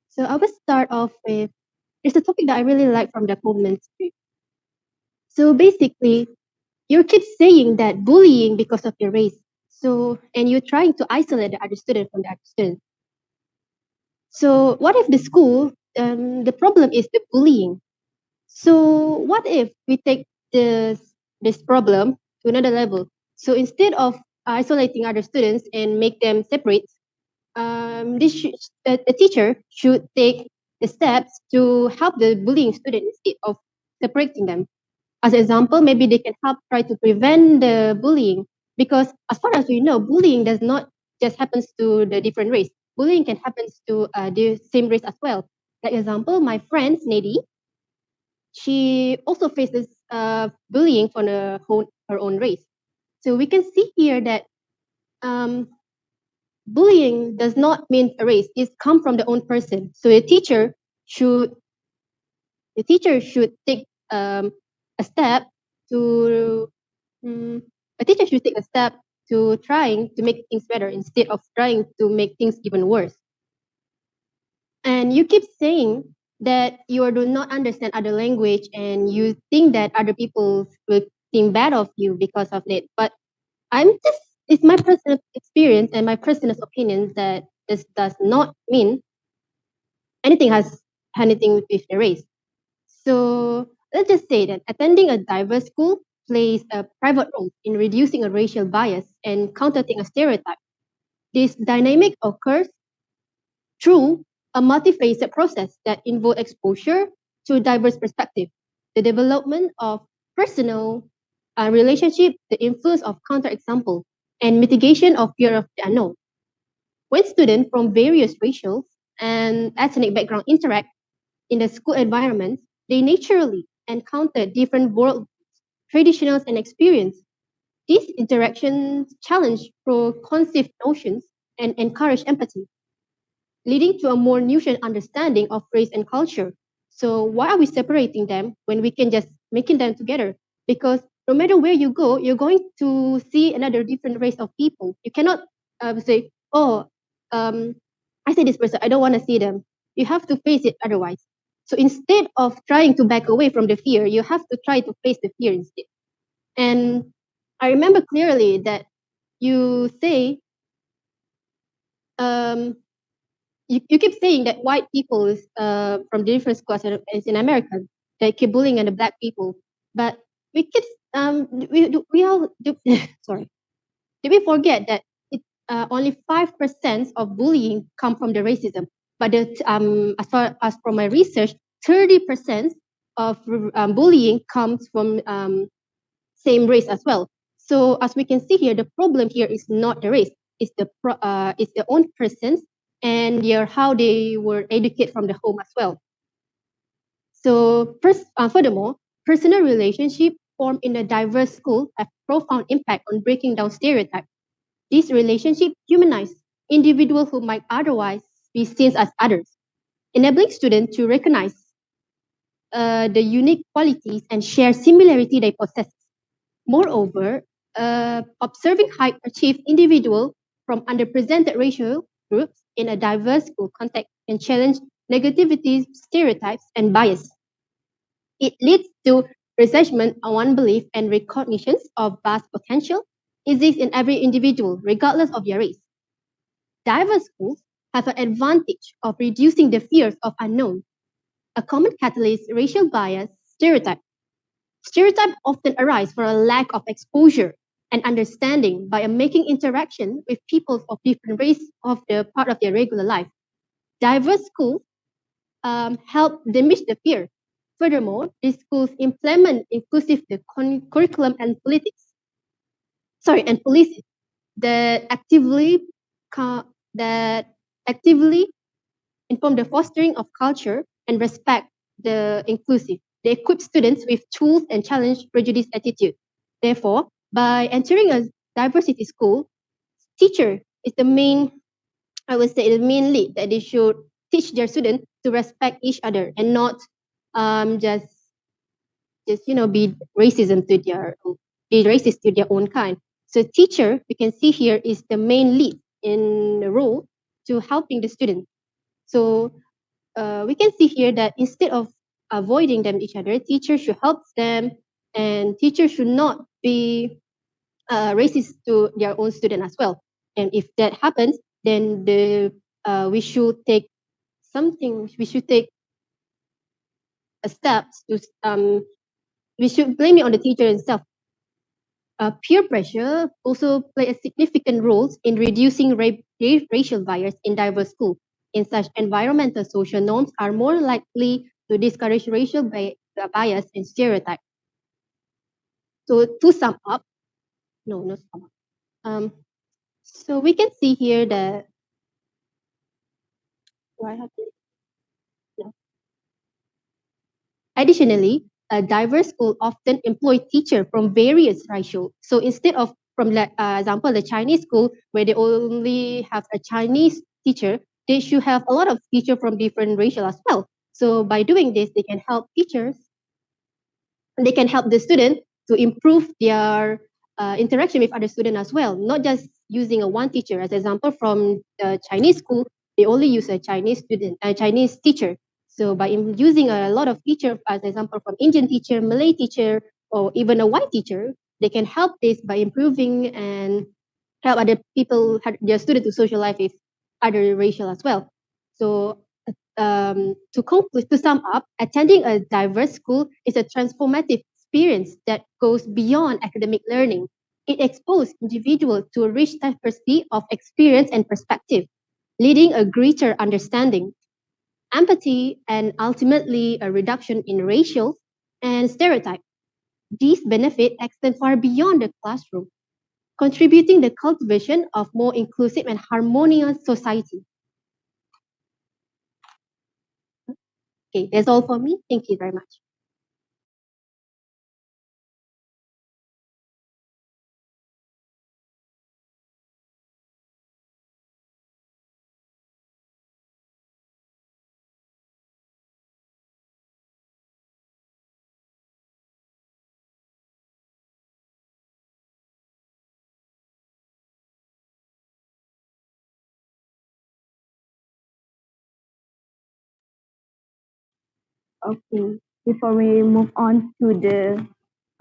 So I will start off with, it's a topic that I really like from the Pullman script. So basically, you keep saying that bullying because of your race. So, and you're trying to isolate the other student from the other student. So what if the school, the problem is the bullying? So what if we take this problem to another level? So instead of isolating other students and make them separate, the teacher should take the steps to help the bullying student instead of separating them. As an example, maybe they can help try to prevent the bullying, because as far as we know, bullying does not just happens to the different race. Bullying can happen to the same race as well. Like example, my friend Nady, she also faces bullying from her own race. So we can see here that um, bullying does not mean a race; it comes from the own person. So should the teacher should take a step to a teacher should take a step to trying to make things better instead of trying to make things even worse. And you keep saying that you do not understand other language and you think that other people will think bad of you because of it. But it's my personal experience and my personal opinion that this does not mean anything has anything with the race. So let's just say that attending a diverse school plays a private role in reducing a racial bias and countering a stereotype. This dynamic occurs through a multifaceted process that involves exposure to diverse perspectives, the development of personal relationship, the influence of counterexample, and mitigation of fear of the unknown. When students from various racial and ethnic backgrounds interact in the school environment, they naturally encounter different world traditions and experience. These interactions challenge preconceived notions and encourage empathy, leading to a more nuanced understanding of race and culture. So why are we separating them when we can just making them together? Because no matter where you go, you're going to see another different race of people. You cannot say, oh, I see this person, I don't want to see them. You have to face it otherwise. So instead of trying to back away from the fear, you have to try to face the fear instead. And I remember clearly that you say, um, you keep saying that white people is, from different schools in America, they keep bullying the black people, but we keep we all do, sorry, did we forget that only 5% of bullying come from the racism, but as far as from my research, 30% of bullying comes from same race as well. So as we can see here, the problem here is not the race, it's the own persons and how they were educated from the home as well. So furthermore, personal relationships formed in a diverse school have profound impact on breaking down stereotypes. These relationships humanize individuals who might otherwise be seen as others, enabling students to recognize the unique qualities and share similarity they possess. Moreover, observing high-achieved individuals from underrepresented racial groups in a diverse school context can challenge negativity, stereotypes, and bias. It leads to resentment on one belief and recognition of vast potential exists in every individual, regardless of their race. Diverse schools have an advantage of reducing the fears of unknown. A common catalyst, racial bias, stereotype. Stereotypes often arise from a lack of exposure and understanding by making interaction with people of different race of the part of their regular life. Diverse schools help diminish the fear. Furthermore, these schools implement inclusive curriculum and policies that that actively inform the fostering of culture and respect the inclusive. They equip students with tools and challenge prejudice attitude. Therefore, by entering a diversity school, teacher is the main, I would say, the main lead that they should teach their students to respect each other and not just be racism to be racist to their own kind. So teacher, we can see here, is the main lead in the role to helping the student. So we can see here that instead of avoiding them each other, teachers should help them, and teachers should not be racist to their own student as well. And if that happens, then we should take something. We should take a steps to we should blame it on the teacher itself. Peer pressure also play a significant role in reducing racial bias in diverse schools. In such environmental social norms are more likely to discourage racial bias and stereotype. So to sum up, no, not sum up. So we can see here that do I have to? No. Additionally, a diverse school often employ teachers from various racial. So instead of, from example, the Chinese school where they only have a Chinese teacher, they should have a lot of teachers from different racial as well. So by doing this, they can help the student to improve their interaction with other students as well, not just using a one teacher. As example, from the Chinese school, they only use a Chinese teacher. So by using a lot of teacher, as example, from Indian teacher, Malay teacher, or even a white teacher, they can help this by improving and help other people, their students, to socialize with other racial as well. So to sum up, attending a diverse school is a transformative experience that goes beyond academic learning. It exposes individuals to a rich diversity of experience and perspective, leading a greater understanding, empathy, and ultimately a reduction in racial and stereotype. These benefits extend far beyond the classroom, contributing the cultivation of more inclusive and harmonious society. Okay, that's all for me. Thank you very much. Okay, before we move on to the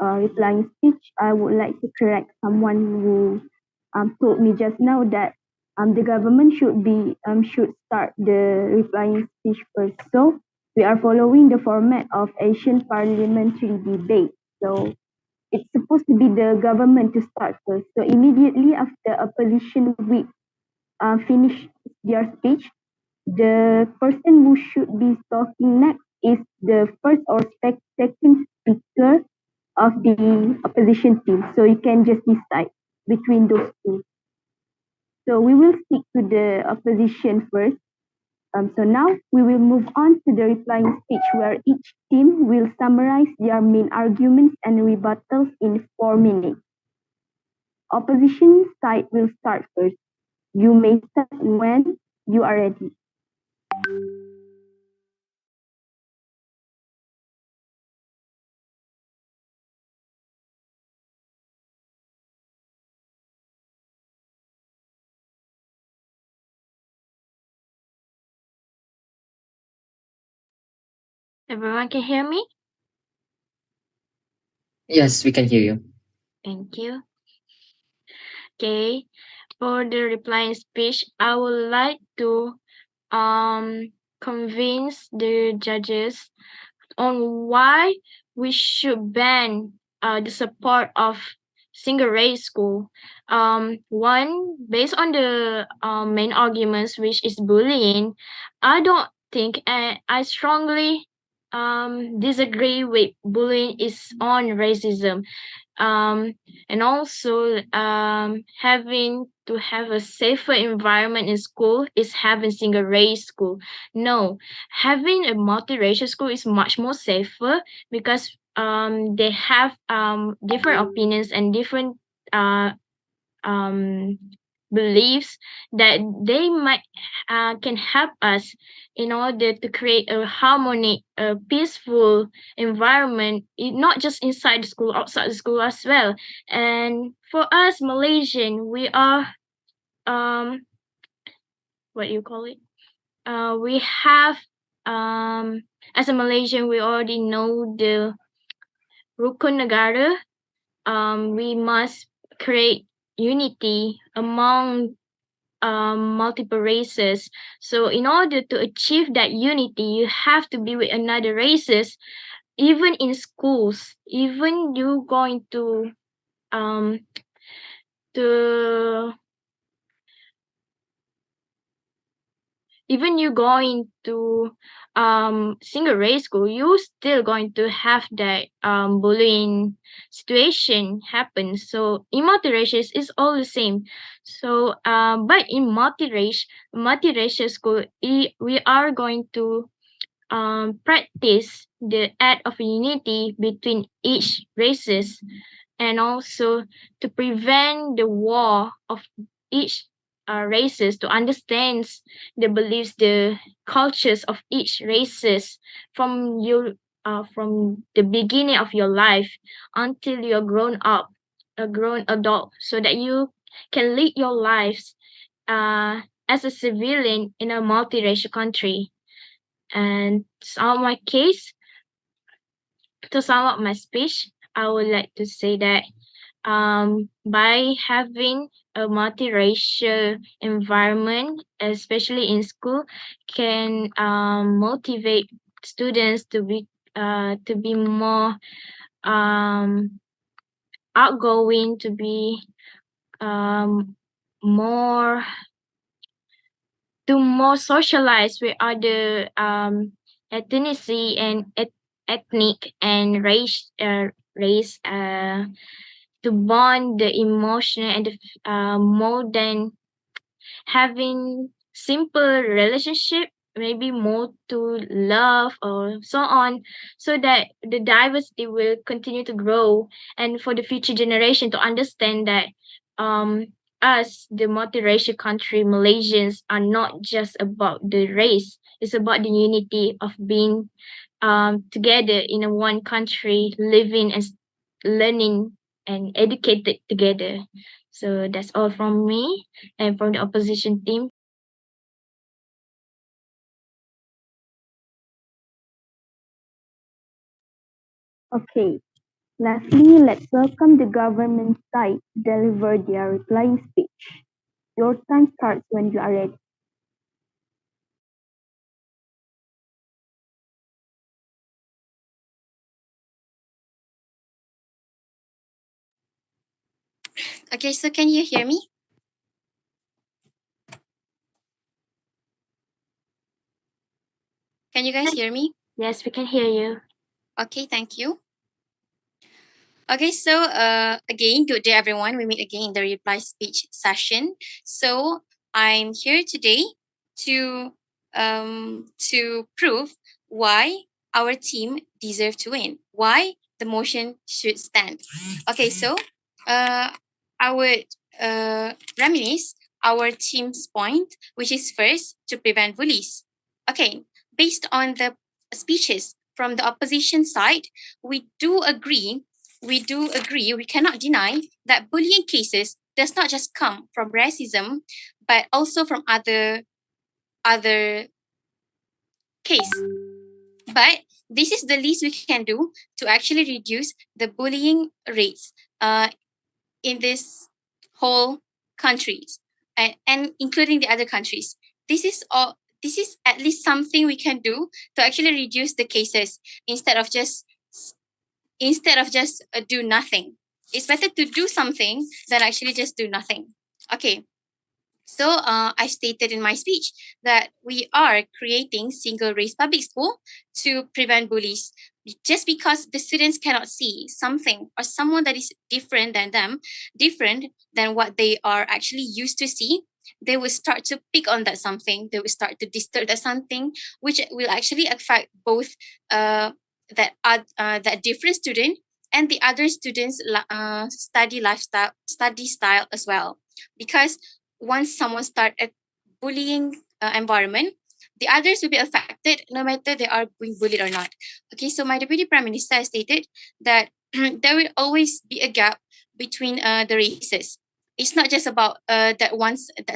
replying speech, I would like to correct someone who told me just now that the government should start the replying speech first. So we are following the format of Asian parliamentary debate. So it's supposed to be the government to start first. So immediately after opposition week finish their speech, the person who should be talking next is the first or second speaker of the opposition team. So you can just decide between those two. So we will stick to the opposition first. So now we will move on to the replying speech where each team will summarize their main arguments and rebuttals in 4 minutes. Opposition side will start first. You may start when you are ready. Everyone can hear me? Yes, we can hear you. Thank you. Okay, for the reply speech, I would like to convince the judges on why we should ban the support of single race school. One, based on the main arguments, which is bullying, I don't think, I strongly disagree with bullying is on racism. And also having to have a safer environment in school is having single race school. No, having a multiracial school is much more safer because they have different opinions and different uh um beliefs that they might can help us in order to create a harmonic, a peaceful environment, not just inside the school, outside the school as well. And for us Malaysian, we are what you call it? We have as a Malaysian, we already know the Rukun Negara. We must create unity among multiple races. So in order to achieve that unity, you have to be with another races, even in schools. Even you going um to even you going to single race school, you still going to have that bullying situation happen. So in multiracial is all the same. So but in multiracial school, we are going to practice the act of unity between each races, and also to prevent the war of each races, to understand the beliefs, the cultures of each races from the beginning of your life until you're grown up, a grown adult, so that you can lead your lives as a civilian in a multiracial country. And to sum up my speech, I would like to say that by having a multiracial environment, especially in school, can motivate students to be more outgoing, to be more more socialize with other ethnicity and ethnic and race to bond the emotional and the more than having simple relationship, maybe more to love or so on, so that the diversity will continue to grow, and for the future generation to understand that us, the multiracial country Malaysians, are not just about the race. It's about the unity of being together in a one country, living and learning and educated together. So that's all from me and from the opposition team. Okay. Lastly, let's welcome the government side to deliver their replying speech. Your time starts when you are ready. Okay, so can you hear me? Can you guys hear me? Yes, we can hear you. Okay, thank you. Okay, so again, good day everyone. We meet again in the reply speech session. So I'm here today to prove why our team deserve to win. Why the motion should stand. Okay, so I would reminisce our team's point, which is first to prevent bullies. Okay, based on the speeches from the opposition side, we do agree, we cannot deny that bullying cases does not just come from racism, but also from other case. But This is the least we can do to actually reduce the bullying rates in this whole countries, and including the other countries. This is all. This is at least something we can do to actually reduce the cases instead of just do nothing. It's better to do something than actually just do nothing. Okay. So I stated in my speech that we are creating single race public school to prevent bullies. Just because the students cannot see something or someone that is different than them, different than what they are actually used to see, they will start to pick on that something. They will start to disturb that something, which will actually affect both that different student and the other students' study style as well. Because once someone start a bullying environment, the others will be affected no matter they are being bullied or not. Okay, so my Deputy Prime Minister stated that there will always be a gap between the races. It's not just about that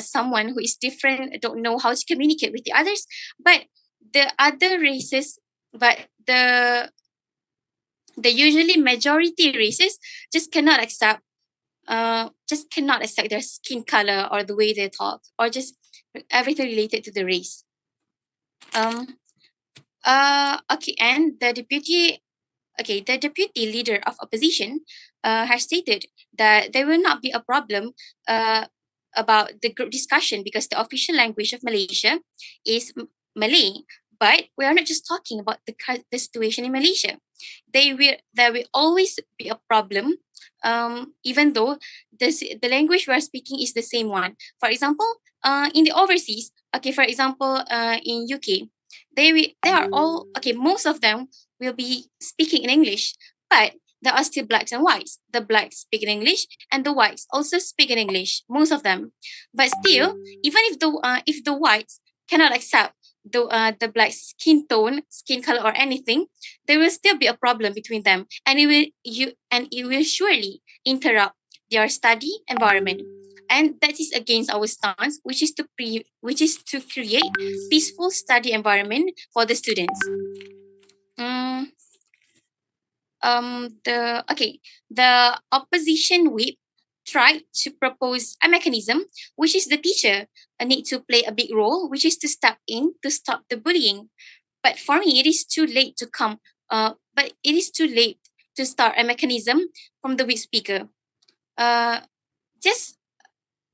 someone who is different don't know how to communicate with the others, but the other races, but the usually majority races just cannot accept their skin color or the way they talk or just everything related to the race. Okay, and the deputy leader of opposition has stated that there will not be a problem about the group discussion because the official language of Malaysia is Malay. But we are not just talking about the situation in Malaysia. There will always be a problem, even though the language we are speaking is the same one. For example, in the overseas, okay, for example, in UK, they are all okay. Most of them will be speaking in English, but there are still blacks and whites. The blacks speak in English, and the whites also speak in English. Most of them, but still, even if the whites cannot accept the black skin tone, skin color, or anything, there will still be a problem between them, and it will surely interrupt their study environment. And that is against our stance, which is to create peaceful study environment for the students. The opposition whip tried to propose a mechanism which is the teacher need to play a big role, which is to step in to stop the bullying. But for me, it is too late to come. But it is too late to start a mechanism from the whip speaker. Just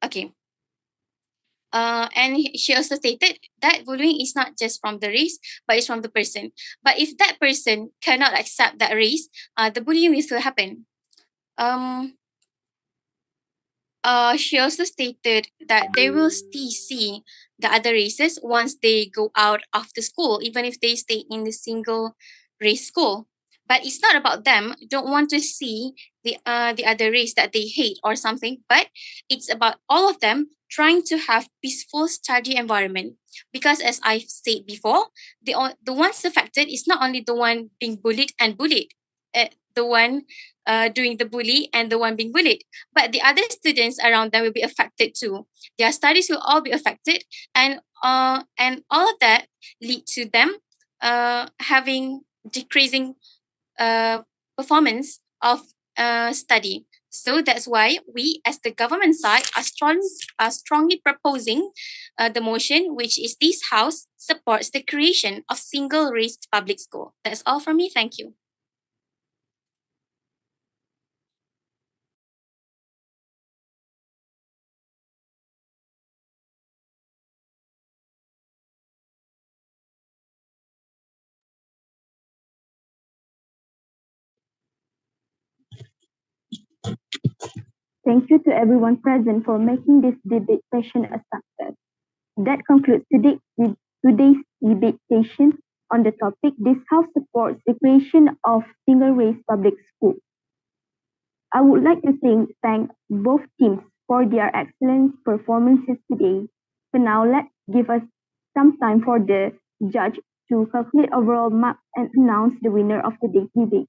okay. And she also stated that bullying is not just from the race, but it's from the person. But if that person cannot accept that race, the bullying will still happen. She also stated that they will still see the other races once they go out of the school, even if they stay in the single race school. But it's not about them don't want to see the other race that they hate or something, but it's about all of them trying to have peaceful study environment. Because as I said before, the ones affected is not only the one being bullied and bullied, the one doing the bully and the one being bullied, but the other students around them will be affected too. Their studies will all be affected, and all of that lead to them having decreasing performance of study. So that's why we, as the government side, are strongly proposing the motion, which is this House supports the creation of single race public school. That's all from me. Thank you. Thank you to everyone present for making this debate session a success. That concludes today's debate session on the topic This House supports the creation of single-race public school. I would like to thank both teams for their excellent performances today. For now, let's give us some time for the judge to calculate overall marks and announce the winner of today's debate.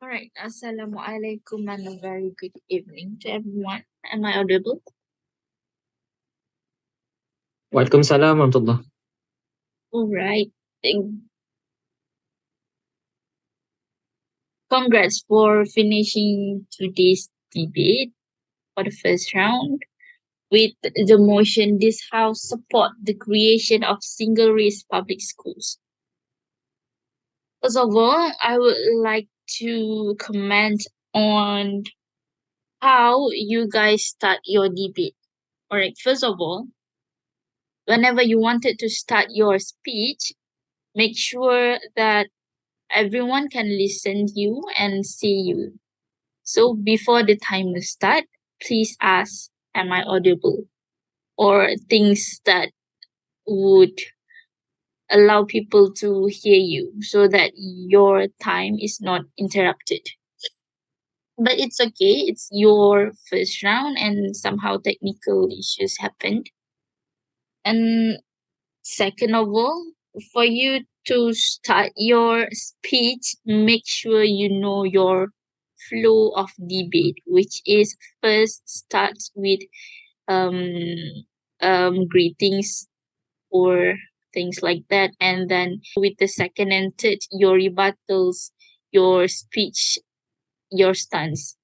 All right. Assalamualaikum and a very good evening to everyone. Am I audible? Waalaikumsalam warahmatullah. All right. Congrats for finishing today's debate for the first round with the motion this house support the creation of single race public schools. First of all, I would like to comment on how you guys start your debate. All right, first of all, whenever you wanted to start your speech, make sure that everyone can listen to you and see you. So before the timer start, please ask, am I audible? Or things that would allow people to hear you so that your time is not interrupted. But it's okay, it's your first round and somehow technical issues happened. And second of all, for you to start your speech, make sure you know your flow of debate, which is first starts with greetings or things like that, and then with the second and third, your rebuttals, your speech, your stance.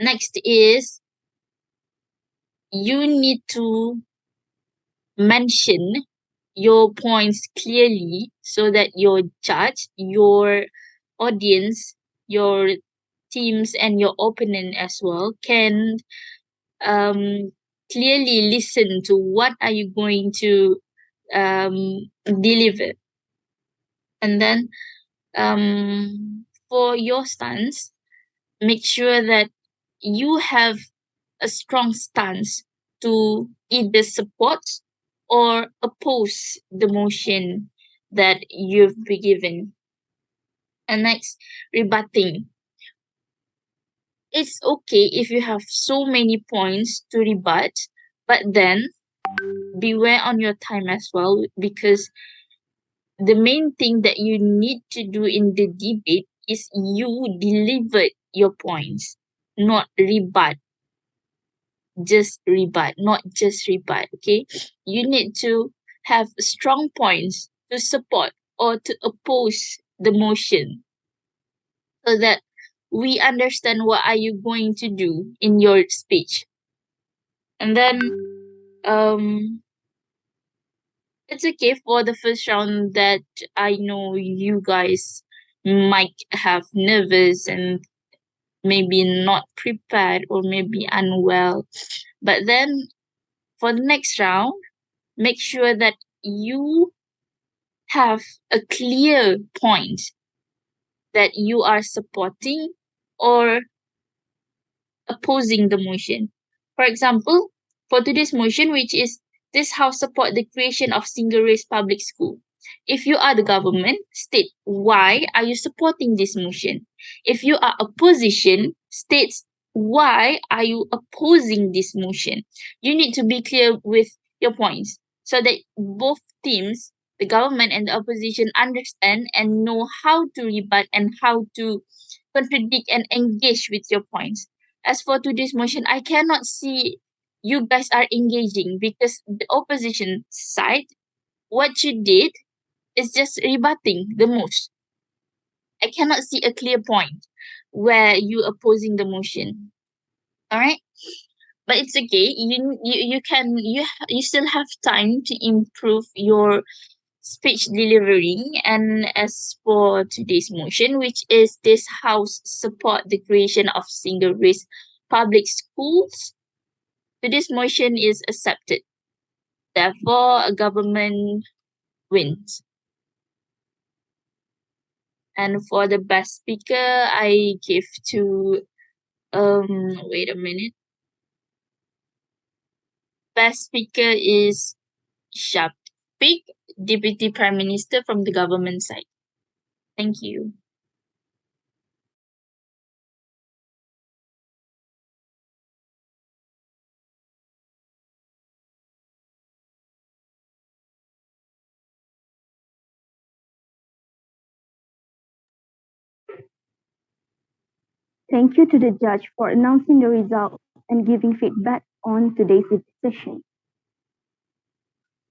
Next is you need to mention your points clearly so that your judge, your audience, your teams, and your opponent as well can clearly listen to what are you going to deliver. And then for your stance, make sure that you have a strong stance to either support or oppose the motion that you've been given. And next, rebutting. It's okay if you have so many points to rebut, but then beware on your time as well, because the main thing that you need to do in the debate is you deliver your points, not rebut. Just rebut, not just rebut. Okay, you need to have strong points to support or to oppose the motion so that we understand what are you going to do in your speech. And then it's okay for the first round that I know you guys might have nervous and maybe not prepared or maybe unwell. But then for the next round, make sure that you have a clear point that you are supporting or opposing the motion. For example, for today's motion, which is this house support the creation of single-race public school. If you are the government, state why are you supporting this motion. If you are opposition, states why are you opposing this motion. You need to be clear with your points so that both teams, the government and the opposition, understand and know how to rebut and how to contradict and engage with your points. As for today's motion, I cannot see you guys are engaging because the opposition side, what you did is just rebutting the most. I cannot see a clear point where you opposing the motion. All right, but it's okay. You still have time to improve your speech delivery. And as for today's motion, which is this house support the creation of single race public schools, today's motion is accepted. Therefore, a government wins. And for the best speaker, I give to wait a minute. Best speaker is Shafiq, Deputy Prime Minister from the government side. Thank you. Thank you to the judge for announcing the results and giving feedback on today's session.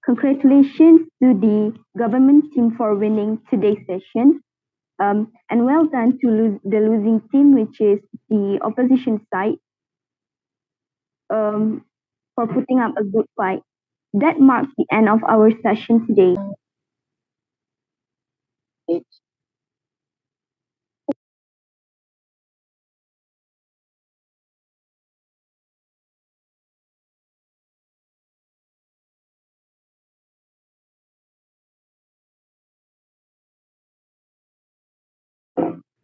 Congratulations to the government team for winning today's session. And well done to the losing team, which is the opposition side, for putting up a good fight. That marks the end of our session today.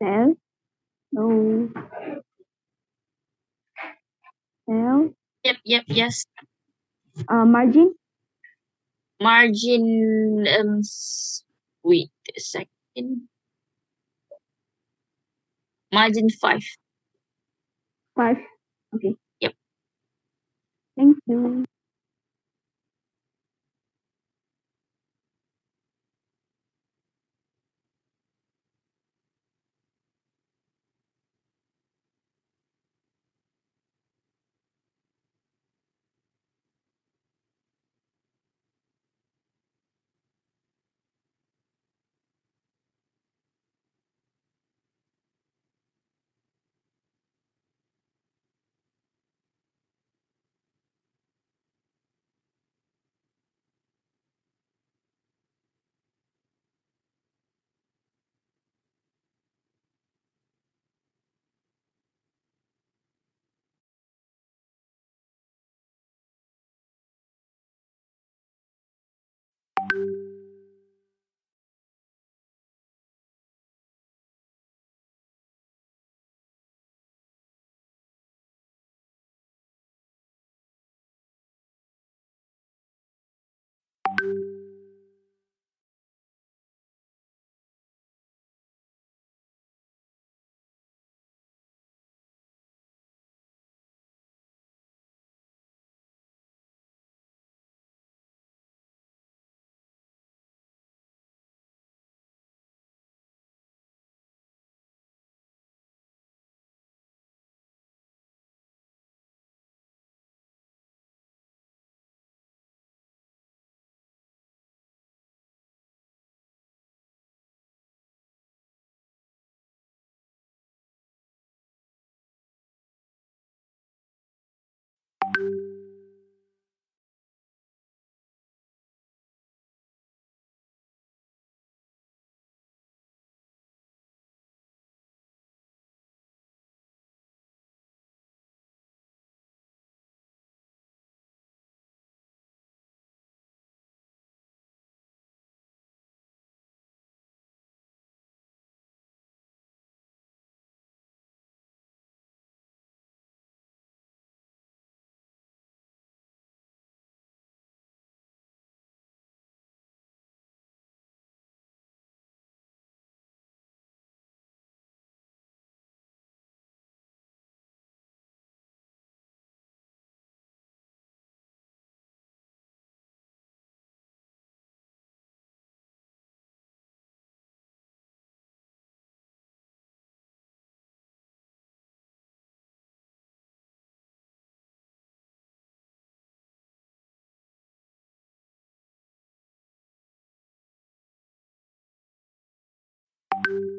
Sel? No. Sel? Yes. Margin? Margin, wait a second. Margin 5. 5. Okay. Yep. Thank you. you